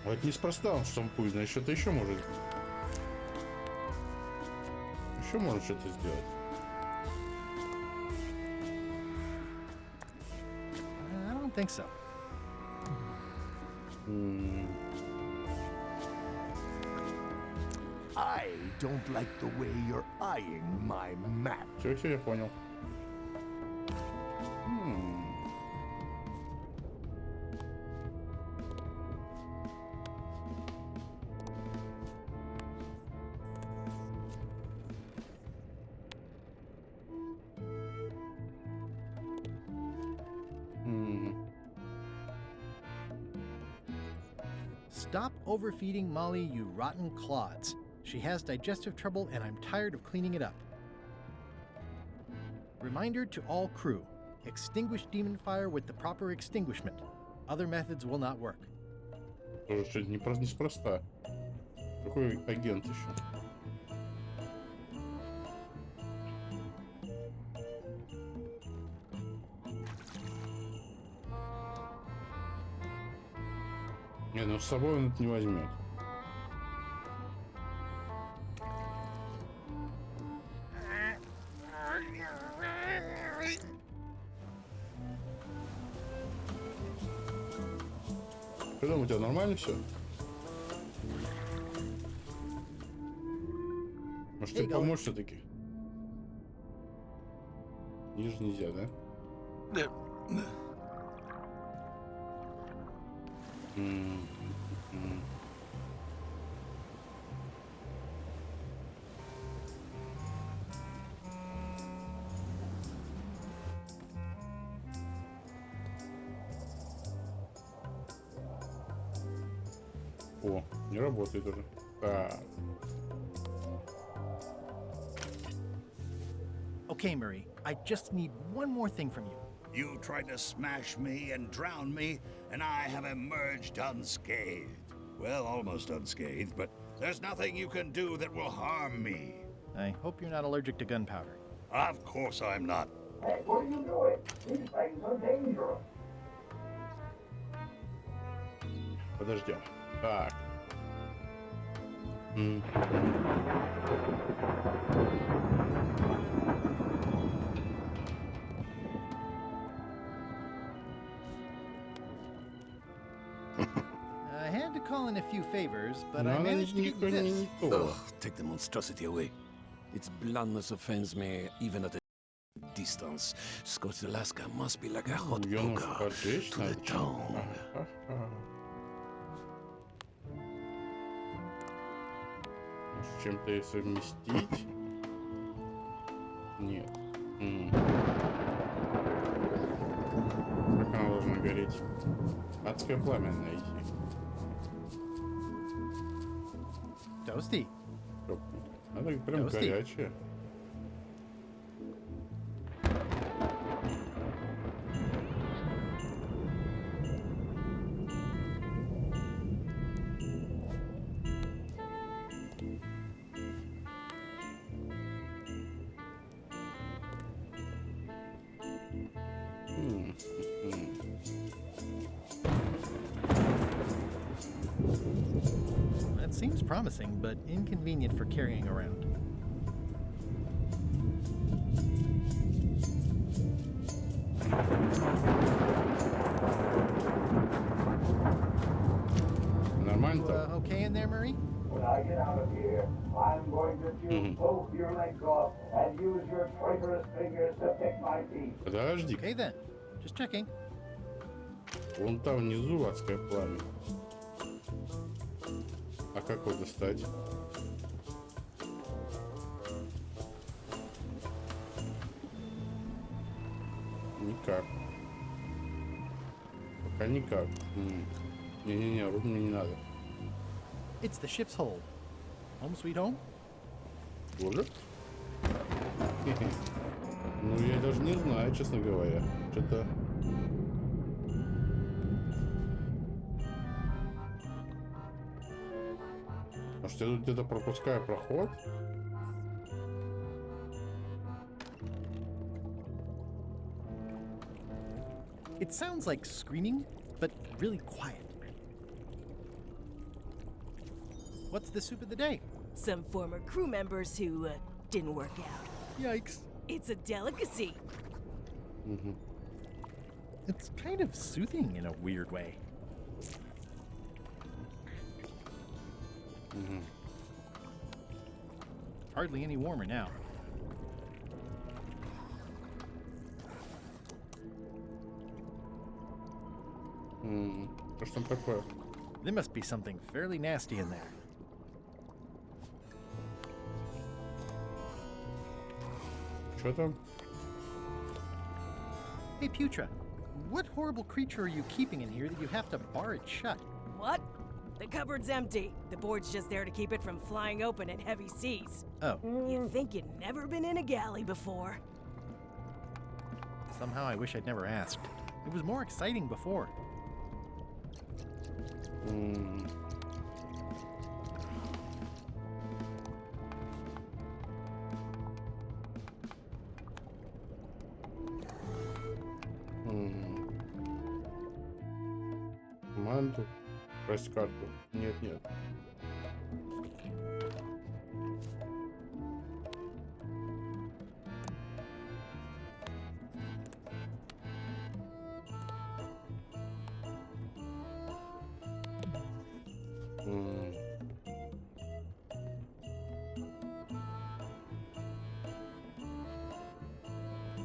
Вот неспроста он штампует, значит, что-то еще может. Еще может что-то сделать. I don't think so. I don't like the way you're eyeing my map. Все, я понял. Stop overfeeding Molly, you rotten clods. She has digestive trouble and I'm tired of cleaning it up. Reminder to all crew. Extinguish demon fire with the proper extinguishment. Other methods will not work. Тоже что-то неспроста. Какой агент еще? Не, ну с собой он это не возьмет. Что там у тебя, нормально все? Может тебе помочь все-таки? Ниже нельзя, да? О, не работает уже. Так. Okay, Murray, I just need one more thing from you. You tried to smash me and drown me, and I have emerged unscathed. Well, almost unscathed, but there's nothing you can do that will harm me. I hope you're not allergic to gunpowder. Of course I'm not. Hey, what are you doing? These things are dangerous. Подождем. Так. I had to call in a few favors, but Но I она managed to get you this. не то. Ugh, take the monstrosity away. Its blandness offends me even at a distance. Scotch Alaska must be like a hot Её нужно poker поджечь to the надо. tone. Может, чем-то ее совместить? Нет. Как она должна гореть? Адское пламя найти. Toasty. Она прям Toasty. горячая. That seems promising, but inconvenient for carrying around. Нормально так? Okay in there, Murray? When I get out of here, I'm going to chew both your legs off and use your traitorous fingers to pick my teeth. Подожди. Okay then. Just checking. Вон там внизу адское пламя. А как его достать? Никак. Пока никак. Не-не-не, вот мне не надо. It's the ship's hold. Home sweet home? Тоже? Ну, я даже не знаю, честно говоря. Что-то... Может, я тут где-то пропускаю проход? It sounds like screaming, but really quiet. What's the soup of the day? Some former crew members who didn't work out. Yikes. It's a delicacy. It's kind of soothing in a weird way. Hardly any warmer now. Что ж там такое? There must be something fairly nasty in there. Что там? Hey, Putra, what horrible creature are you keeping in here that you have to bar it shut? What? The cupboard's empty. The board's just there to keep it from flying open at heavy seas. Oh, You'd think you'd never been in a galley before. somehow I wish I'd never asked. It was more exciting before. Команду. Прess карту. Нет, нет.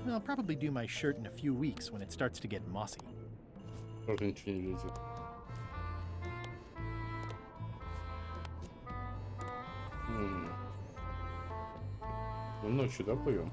I'll probably do my shirt in a few weeks when it starts to get mossy. Тоже ничего не лезет. Мы ночью, да, плывем?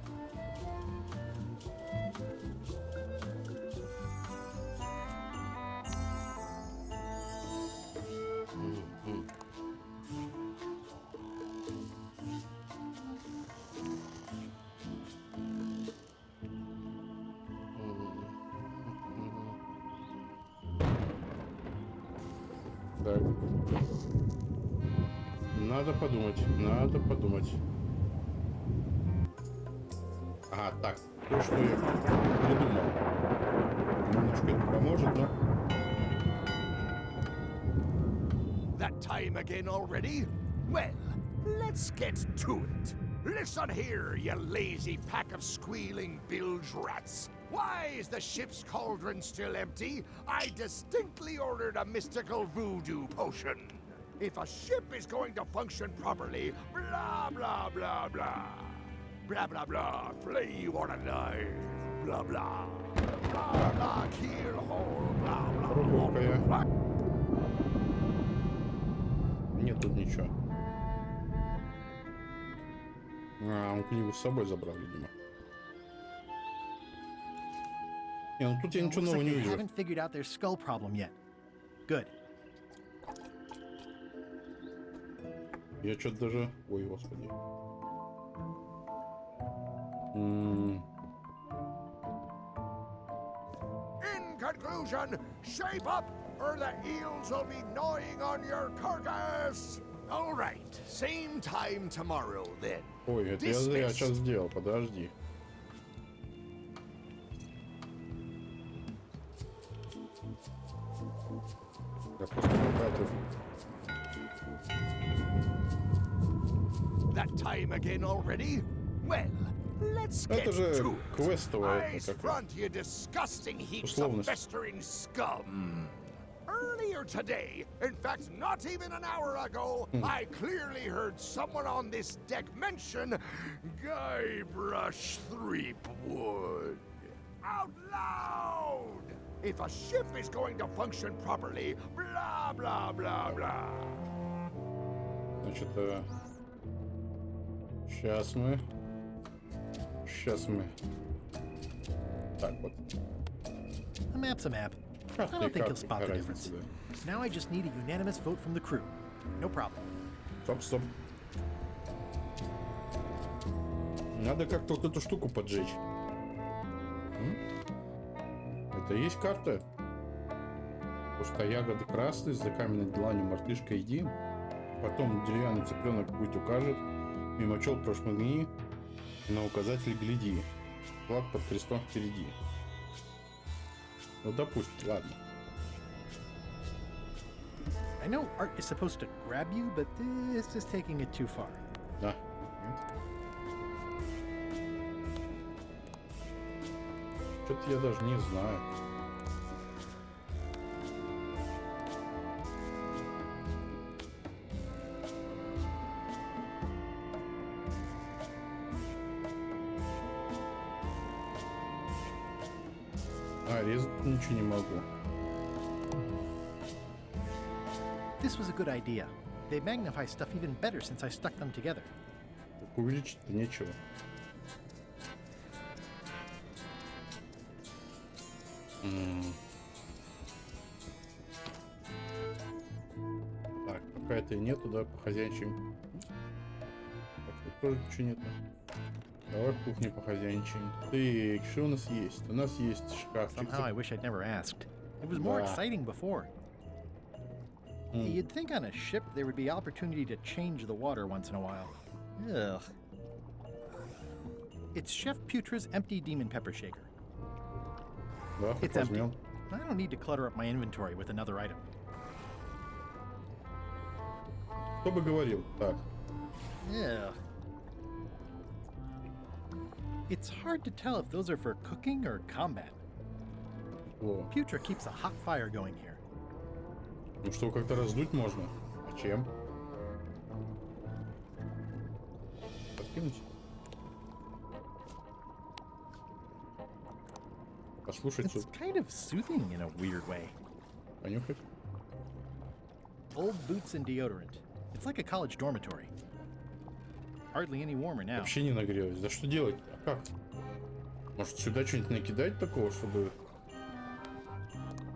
Так. Надо подумать, надо подумать. Ага, так, то, что я придумал. Немножко это поможет, но... That time again already? Well, let's get to it. Listen here, you lazy pack of squealing bilge rats. Why is the ship's cauldron still empty? I distinctly ordered a mystical voodoo potion. If a ship is going to function properly, blah, blah, blah, blah. Blah, blah, blah, flay you on a knife. Blah, blah. Blah, blah, keel hole. Blah, blah. Пробую-ка я. Нет тут ничего. А, он книгу с собой забрал, видимо. Не, ну тут я ничего Looks нового like не they увидел. haven't figured out their skull problem yet. Good. Я что-то даже... Ой, господи. In conclusion, shape up, or the eels will be gnawing on your carcass. All right, same time tomorrow then. Ой, это я зря сейчас сделал, подожди. Я просто покатываю. That time again already? Well, let's get Это же to it. квестовая, Eyes это как front, you disgusting heaps of условность. festering scum. Earlier today, in fact, not even an hour ago, I clearly heard someone on this deck mention Guybrush Threepwood. Out loud! If a ship is going to function properly, blah, blah, blah, blah. Значит, сейчас мы. Так вот. A map's a map. I Карты и don't think he'll карты, spot the какая difference. разница, да. Now I just need a unanimous vote from the crew. No problem. Стоп. Надо как-то вот эту штуку поджечь. Это и есть карта? Пуста ягоды красные, за каменной дланью мартышка иди. Потом деревянный цыпленок путь укажет. Мимочел прошмыгни. И на указатель гляди. Флаг под крестом впереди. Ну, допустим, ладно. I know art is supposed to grab you, but this is taking it too far. Да. Что-то я даже не знаю. Резать ничего не могу. This was a good idea. They magnify stuff even better since I stuck them together. Так увеличить-то нечего. Так, пока это и нету, да, по хозяйчим. Так, тут тоже ничего нету. Давай в кухне по хозяйчим. Так, что у нас есть? У нас есть шкафчик. Somehow I wish I'd never asked. It was more Да. exciting before. You'd think on a ship there would be opportunity to change the water once in a while. Ugh. It's Chef Putra's empty demon pepper shaker. Да, It's empty. возьмем. I don't need to clutter up my inventory with another item. Кто бы говорил? Так, Yeah. It's hard to tell if those are for cooking or combat. о. Putra keeps a hot fire going here. Ну что, как-то раздуть можно? А чем? Подкинуть? Послушать It's суп. kind of soothing in a weird way. Понюхать? Old boots and deodorant. It's like a college dormitory. Hardly any warmer now. Вообще не нагрелось. Да что делать-то? А как? Может сюда что-нибудь накидать такого, чтобы...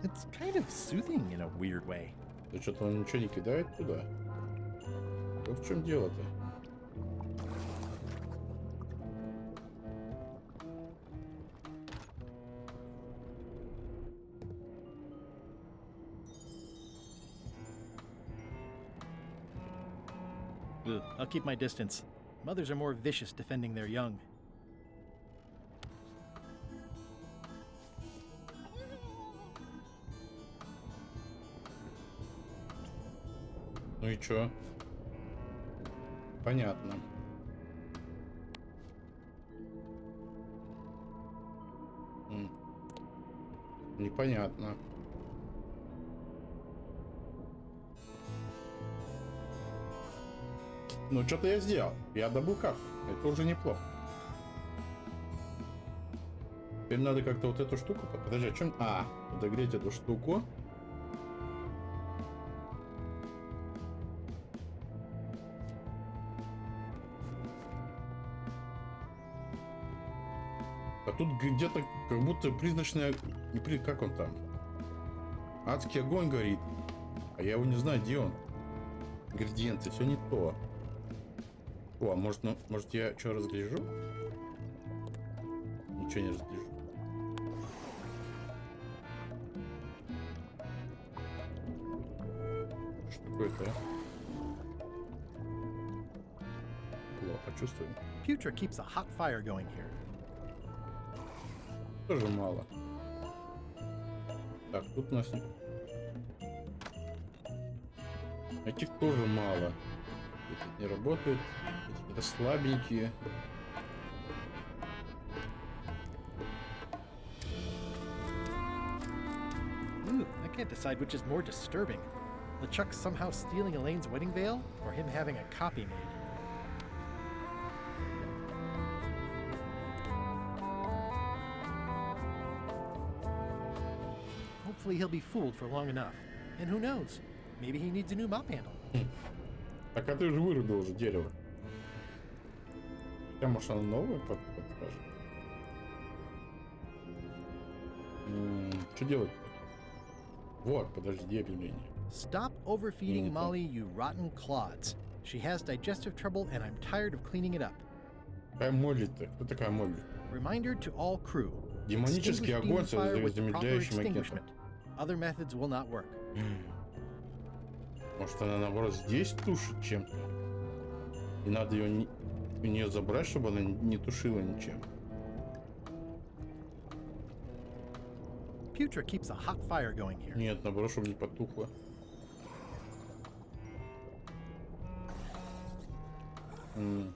It's kind of soothing in a weird way. Да что-то он ничего не кидает туда. Вот в чем дело-то? Ugh, I'll keep my distance. Mothers are more vicious defending their young. Ну и чё? Понятно. Непонятно. Ну, что-то я сделал. Я добыл карту. Это уже неплохо. Теперь надо как-то вот эту штуку... Подожди, о чем... А, подогреть эту штуку. А тут где-то как будто призрачная... Как он там? Адский огонь горит. А я его не знаю, где он. Ингредиенты, все не то. О, а может, ну, может я что разгляжу? Ничего не разгляжу. Что такое-то, а? О, почувствуем. Putra keeps a hot fire going here. Тоже мало. Так, тут у нас... Этих тоже мало. Эти не работают. Эти какие-то слабенькие. Ooh, I can't decide which is more disturbing. LeChuck somehow stealing Elaine's wedding veil, or him having a copy made. Hopefully he'll be fooled for long enough. And who knows? Maybe he needs a new mop handle. Так, а ты же вырубил уже дерево. Хотя, может, оно новое подскажет. Что делать-то? Вот, подожди, объявление. Stop overfeeding Molly, you rotten clods. She has digestive trouble and I'm tired of cleaning it up. Какая Молли-то? Кто такая Молли? Reminder to all crew. Демонический огонь Extinguish с demon fire with proper замедляющим агентом. extinguishment. Other methods will not work. Может, она наоборот здесь тушит чем-то? И надо ее у нее забрать, чтобы она не тушила ничем. Putra keeps a hot fire going here. Нет, наоборот, чтобы не потухло. А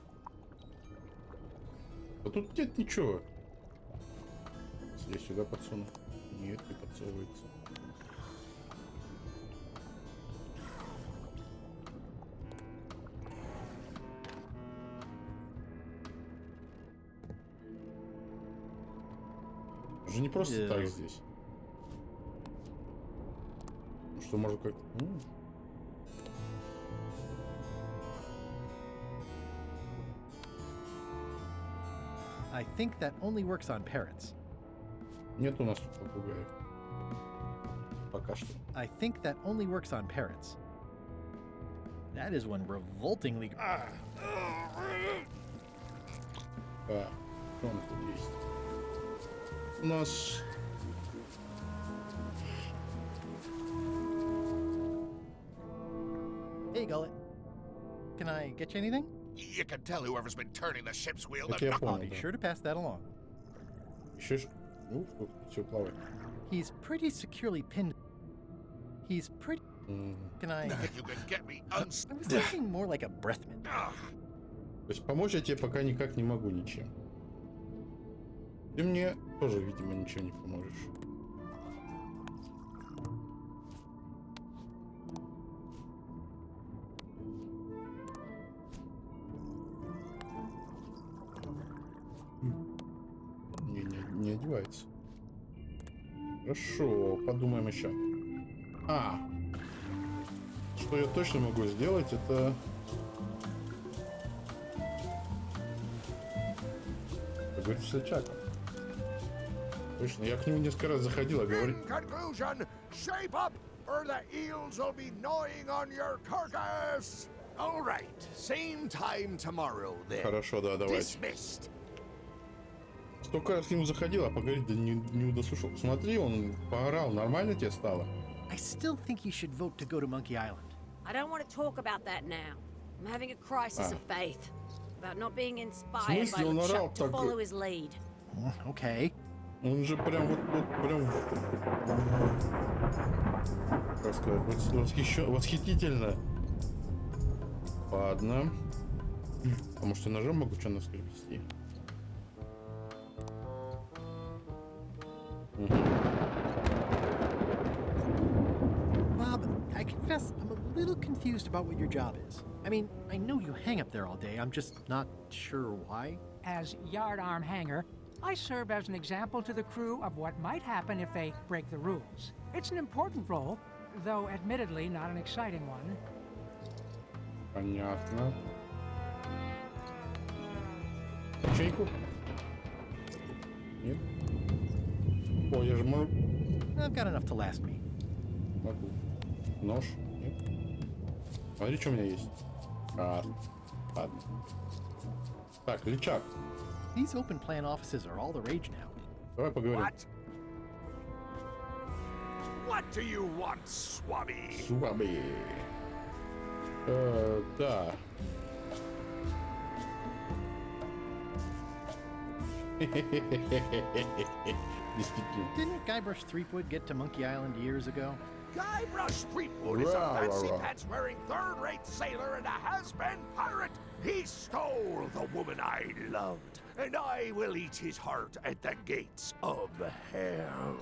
тут нет ничего. Если я сюда подсуну. Нет, не подсовывается. Уже не просто так здесь. Ну что, может как... I think that only works on parrots. Нет у нас тут попугаев. Пока что. I think that only works on parrots. That is one revoltingly... Что у нас тут есть? У нас... Hey, Gullet. Can I get you anything? You can tell whoever's been turning the ship's wheel. Это я I'll понял, be да. sure to pass that along. Еще ж... Ну, все плавает. He's pretty securely pinned. He's pretty... Can I... You can get me I was thinking more like a breath mint. То есть помочь я тебе пока никак не могу ничем. Ты мне тоже, видимо, ничего не поможешь. Не одевается. Хорошо, подумаем еще. Что я точно могу сделать, это... Поговорить с Чаком. Точно, я к нему несколько раз заходил, говорю... In conclusion, shape up, or the eels will be gnawing on your carcass. All right, same time tomorrow then. Хорошо, да, давайте. Dismissed. Столько раз к нему заходил, а поговорить да не удосушил. Смотри, он поорал, нормально тебе стало? I still think you should vote to go to Monkey Island. I don't want to talk about that now. I'm having a crisis of faith. About not being inspired by он орал LeChuck to так? follow his lead. Okay. Он же прям вот прям... Как сказать, восхитительно. Ладно. А может я ножом могу что наскрести? Bob, I confess I'm a little confused about what your job is. I mean, I know you hang up there all day. I'm just not sure why. As yardarm hanger, I serve as an example to the crew of what might happen if they break the rules. It's an important role, though admittedly not an exciting one. Понятно. Чайку? Нет? О, я же могу. I've got enough to last me. Могу. Нож? Нет? Смотри, что у меня есть. Ладно. Так, Личак. These open plan offices are all the rage now. Давай поговорим. What do you want, Swabby? Сваби. Да. Didn't Guybrush Threepwood get to Monkey Island years ago? Guybrush Threepwood is a fancy-pants-wearing third-rate sailor and a has-been pirate. He stole the woman I loved, and I will eat his heart at the gates of hell.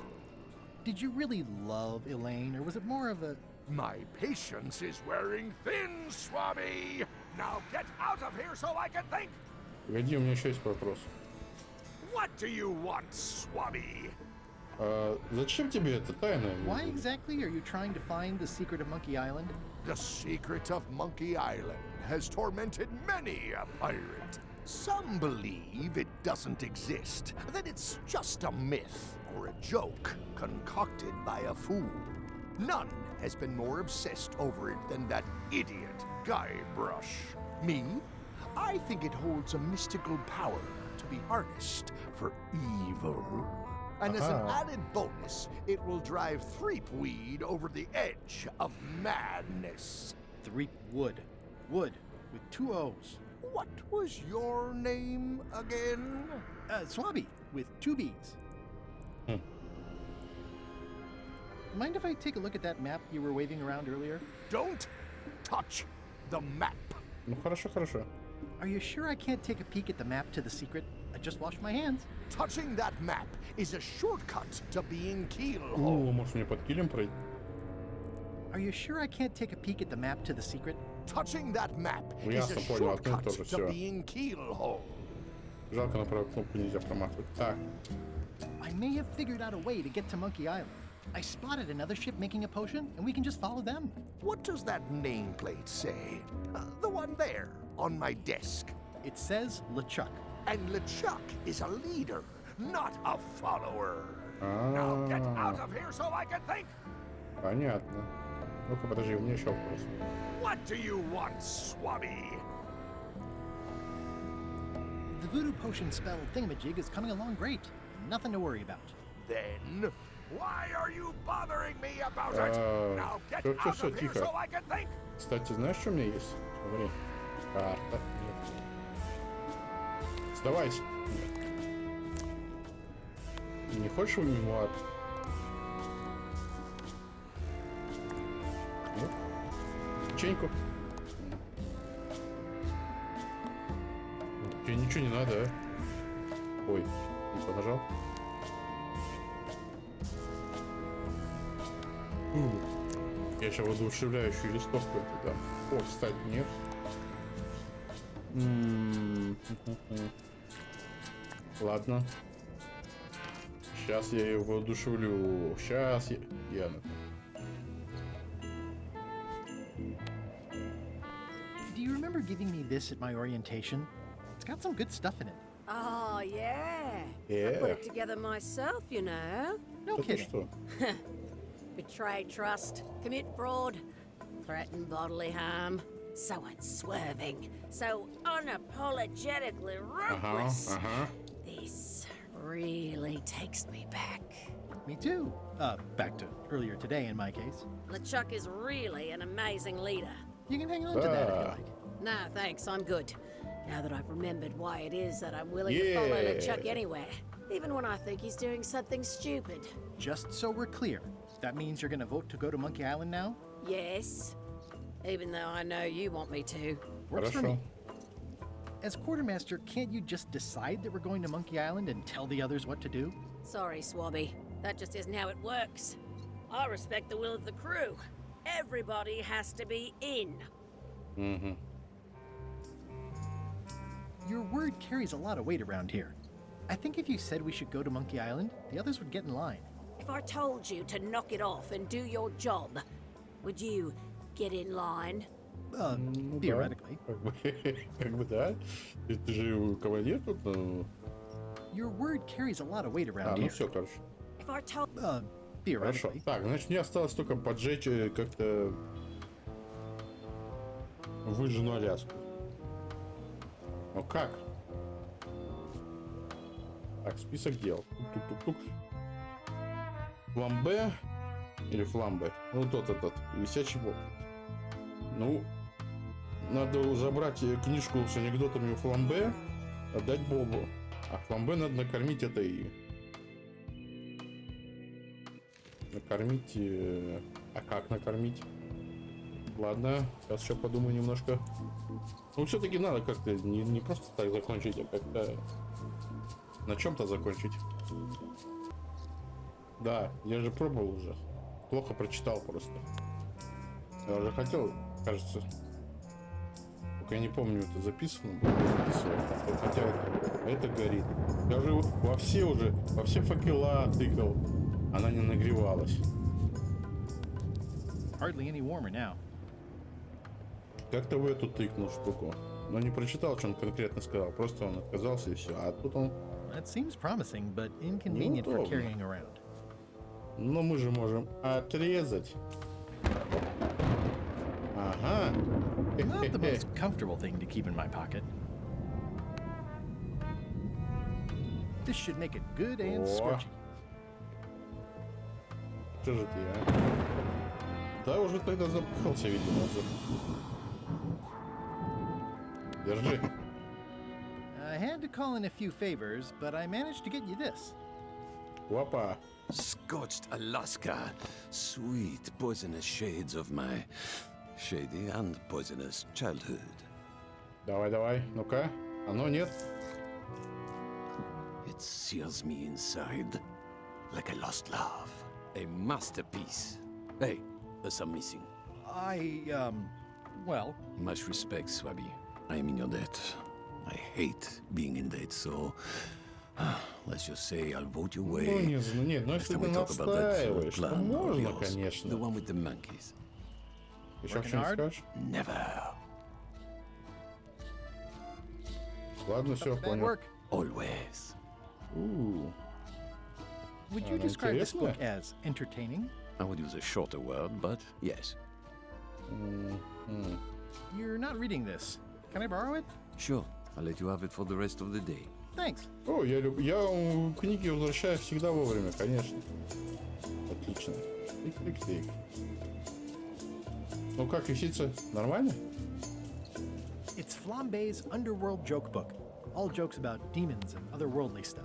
Did you really love Elaine, or was it more of a... My patience is wearing thin, Swabby. Now get out of here so I can think. Погоди, у меня еще есть вопрос. What do you want, Swabby? Зачем тебе это тайна? Why exactly are you trying to find the secret of Monkey Island? The secret of Monkey Island has tormented many a pirate. Some believe it doesn't exist, that it's just a myth or a joke concocted by a fool. None has been more obsessed over it than that idiot Guybrush. Me? I think it holds a mystical power to be harnessed for evil. And as an added bonus, it will drive Threepweed over the edge of madness. Threepwood. Wood, with 2 O's. What was your name again? Swabby, with 2 B's. Mind if I take a look at that map you were waving around earlier? Don't touch the map. Ну хорошо, хорошо. Are you sure I can't take a peek at the map to the secret? I just washed my hands. Touching that map is a shortcut to being keelhauled. О, может мне под килем пройти? Are you sure I can't take a peek at the map to the secret? Touching that map Ну, is ясно, a понял, одно и shortcut то же, to всё. being keelhauled. Жалко, на правую кнопку нельзя проматывать. Так, I may have figured out a way to get to Monkey Island. I spotted another ship making a potion, and we can just follow them. What does that nameplate say? The one there, on my desk. It says LeChuck. And LeChuck is a leader, not a follower. Now get out of here so I can think. понятно. Ну-ка, подожди, у меня еще вопрос. What do you want, Swabby? The voodoo potion spell thingamajig is coming along great. Nothing to worry about. Then, why are you bothering me about it? Now get всё, out всё, of here тихо. so I can think. Кстати, знаешь, что у меня есть? Смотри. Карта. Нет. Сдавайся. Нет. Не хочешь в мемуар? Нет? Печеньку. Тебе ничего не надо, а? Ой, не понажал. Я сейчас воодушевляющую листовку это дам. О, кстати, нет. Ладно. Сейчас я ее воодушевлю. Сейчас я... Do you remember giving me this at my orientation? It's got some good stuff in it. Oh, yeah. I Yeah. put it together myself, you know. No Это kidding. что? Betray trust, commit fraud, threaten bodily harm. So unswerving, so unapologetically ruthless. This really takes me back. Me too. Back to earlier today in my case. LeChuck is really an amazing leader. You can hang on to that if you like. No, thanks, I'm good. Now that I've remembered why it is that I'm willing to follow Yeah. LeChuck anywhere, even when I think he's doing something stupid. Just so we're clear, that means you're gonna vote to go to Monkey Island now? Yes, even though I know you want me to. Works for Хорошо. me. As quartermaster, can't you just decide that we're going to Monkey Island and tell the others what to do? Sorry, Swabby. That just isn't how it works. I respect the will of the crew. Everybody has to be in. Your word carries a lot of weight around here. I think if you said we should go to Monkey Island, the others would get in line. If I told you to knock it off and do your job, would you get in line? Ну, Theoretically. Да. Как бы да. Ты же командир тут, ну... Your word carries a lot of weight around Ну here. все, короче. If I told Хорошо. Theoretically. Так, значит, мне осталось только поджечь как-то выжженную Аляску. Ну как? Так, список дел. Тук-тук-тук-тук. Фламбе или фламбе? Ну, тот этот. Висячий бок. Ну, надо забрать книжку с анекдотами фламбе, отдать Бобу. А фламбе надо накормить этой... Накормить А как накормить? Ладно, сейчас еще подумаю немножко. Ну, все-таки надо как-то не просто так закончить, а как-то на чем-то закончить. Да, я же пробовал уже. Плохо прочитал просто. Я уже хотел, кажется. Только я не помню, это записано было. Записывал. Хотя это горит. Я уже во все факела тыкал. Она не нагревалась. Hardly any warmer now. Как-то в эту тыкнул штуку. Но не прочитал, что он конкретно сказал. Просто он отказался и все. А тут он... That seems promising, but inconvenient for Неудобно. carrying around. Но мы же можем отрезать. Ага. Not the most comfortable thing to keep in my pocket. This should make it good and О. scorchy. Что же ты, а? Да, уже тогда запыхался, видимо. Держи. I had to call in a few favors, but I managed to get you this. Опа. Scorched Alaska. Sweet poisonous shades of my shady and poisonous childhood. Давай, давай. Ну-ка. Оно нет. It seals me inside like a lost love. A masterpiece. Hey, there's some missing. Well, Much respect, Swabby. I am in your debt. I hate being in debt, so let's just say I'll vote your way. Ну нет, ну если After ты we talk about that настаиваешь, то plan of можно, yours, конечно. the one with the monkeys. Еще Working что-нибудь hard? скажешь? Never. Ладно, все, bad понял. work. Always. Would you Она describe this book интересная. as entertaining? I would use a shorter word, but yes. You're not reading this. Can I borrow it? Sure, I'll let you have it for the rest of the day. Thanks. О, я книги возвращаю всегда вовремя, конечно. Отлично. Тик-тик-тик. Ну как, висится? Нормально? It's Flambe's Underworld joke book. All jokes about demons and otherworldly stuff.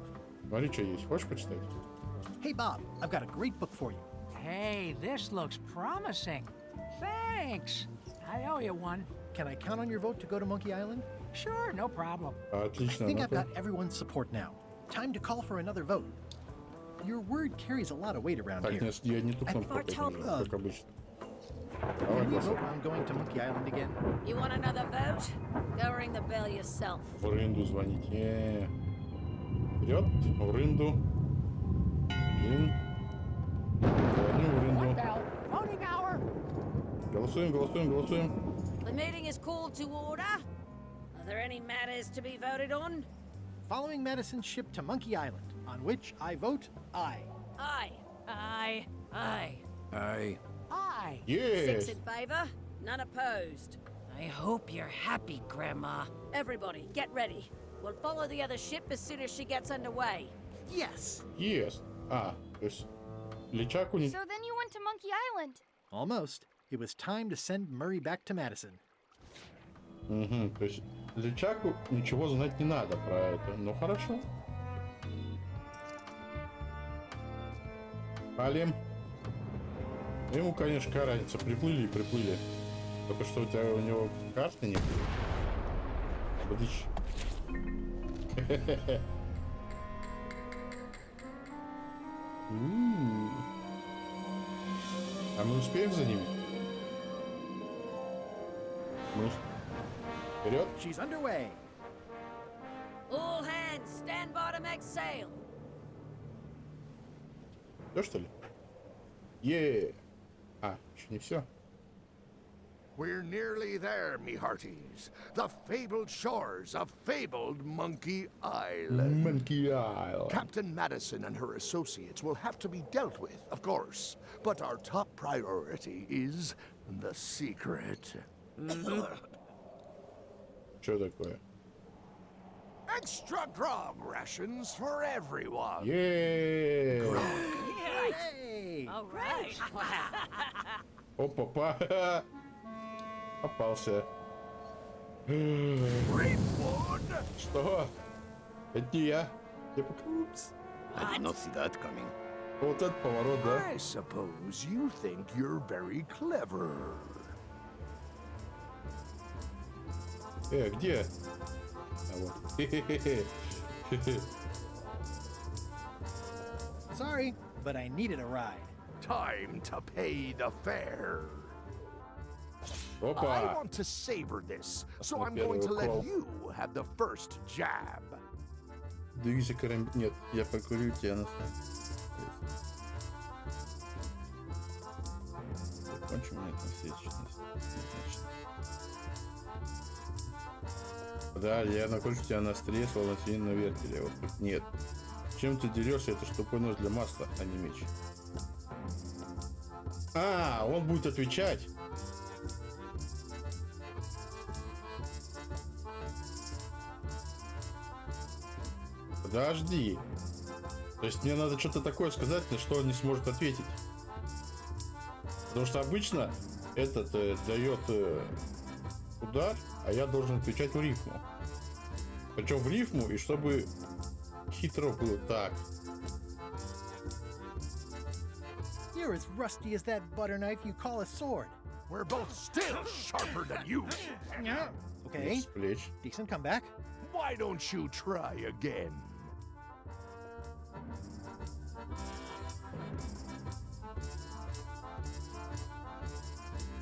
Смотри, что есть. Хочешь почитать? Hey, Bob, I've got a great book for you. Hey, this looks promising. Thanks. I owe you one. Can I count on your vote to go to Monkey Island? Sure, no problem. I Отлично. think I've ну-ка. got everyone's support now. Time to call for another vote. Your word carries a lot of weight around Так, here. я не ту кнопку Bartol- нажал, как обычно. Давай, Can we vote классно. on going to Monkey Island again? You want another vote? Go ring the bell yourself. В рынду звонить. Вперед, в рынду. Звоню в One рынду. bell. Voting hour. Голосуем, голосуем, голосуем. The meeting is called to order. Are there any matters to be voted on? Following Madison's ship to Monkey Island, on which I vote aye. Aye. Aye. Aye. Aye. Aye. Yes. 6 in favor, none opposed. I hope you're happy, Grandma. Everybody, get ready. We'll follow the other ship as soon as she gets underway. Yes! Yes. А, то есть Личаку не... So then you went to Monkey Island. Almost. It was time to send Murray back to Madison. Угу, то есть Личаку ничего знать не надо про это. Ну хорошо. Палим. Ему, конечно, какая разница, приплыли и приплыли. Только что у него карты нет. Подичь. А мы успеем за ними? Вперед! She's underway. All hands, stand by to make sail. Все, что ли? Е. А, еще не все. We're nearly there, me hearties. The fabled shores of fabled Monkey Island. Monkey Island. Captain Madison and her associates will have to be dealt with, of course. But our top priority is the secret. Что такое? Extra grog rations for everyone. Е. Hey! All right. Опа-па. Попался. Что? Это не я. Я пока... Упс. I did not see that coming. Вот это поворот, да? I suppose you think you're very clever. Где? А вот. Sorry, but I needed a ride. Time to pay the fare. I Опа! want to savor this, so Ну, I'm going to первый let укол. you have the first jab. Двигайся, карамб... Нет, я покурю тебя на самом. Закончим на этом следующем. Да, я накручу тебя на острие, словно свинья на вертеле. Вот тут нет. Чем ты дерешься? Это ж тупой нож для масла, а не меч. А, он будет отвечать. Подожди. То есть мне надо что-то такое сказать, на что он не сможет ответить. Потому что обычно этот дает удар, а я должен отвечать в рифму. Причем в рифму, и чтобы хитро было так. You're as rusty as that butter knife you call a sword. We're both still sharper than you. Okay, С плеч. decent comeback. Why don't you try again?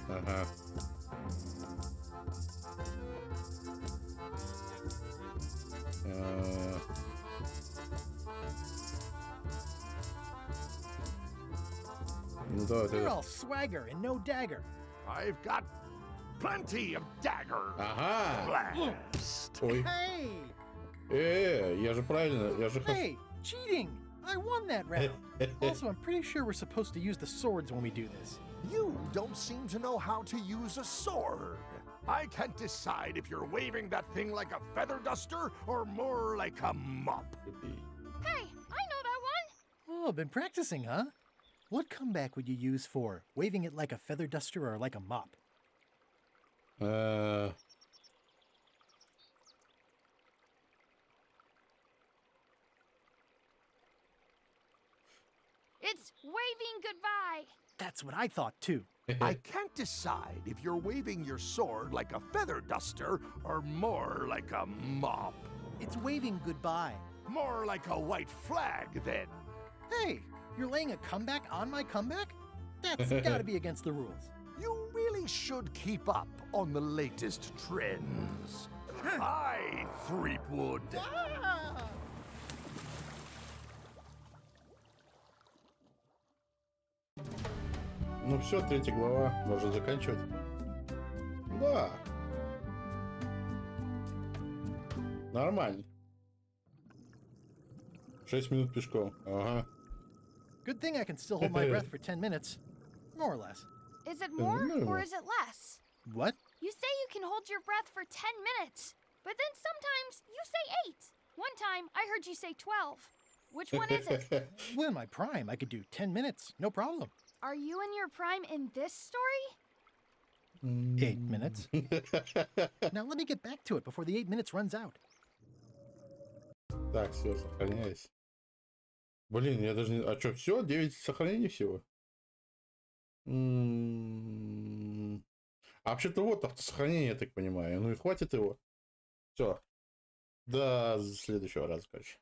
Ага. Ну да, вот You're это. all swagger and no dagger. I've got plenty of dagger. Ага. Blast. Ой. Hey, Я же правильно, я же hey, cheating! I won that round. Also, I'm pretty sure we're supposed to use the swords when we do this. You don't seem to know how to use a sword. I can't decide if you're waving that thing like a feather duster or more like a mop. Hey, I know that one. Oh, been practicing, huh? What comeback would you use for waving it like a feather duster or like a mop? It's waving goodbye. That's what I thought too. I can't decide if you're waving your sword like a feather duster or more like a mop. It's waving goodbye. More like a white flag, then. Hey, you're laying a comeback on my comeback? That's gotta be against the rules. You really should keep up on the latest trends. Aye, Threepwood. Ну все, 3 глава, можно заканчивать. Да. Нормально. 6 минут пешком. Ага. Good thing I can still hold my breath for 10 minutes. More or less. Is it more or is it less? What? You say you can hold your breath for 10 minutes, but then sometimes you say 8. One time I heard you say 12. Which one is it? Well, in my prime, I could do 10 minutes, no problem. Are you in your prime in this story? 8 minutes. Now let me get back to it before the 8 minutes runs out. Так, все, сохраняюсь. Блин, я даже не... А что, все? 9 сохранений всего? А вообще-то вот автосохранение, я так понимаю. Ну и хватит его. Все. До следующего раза, короче.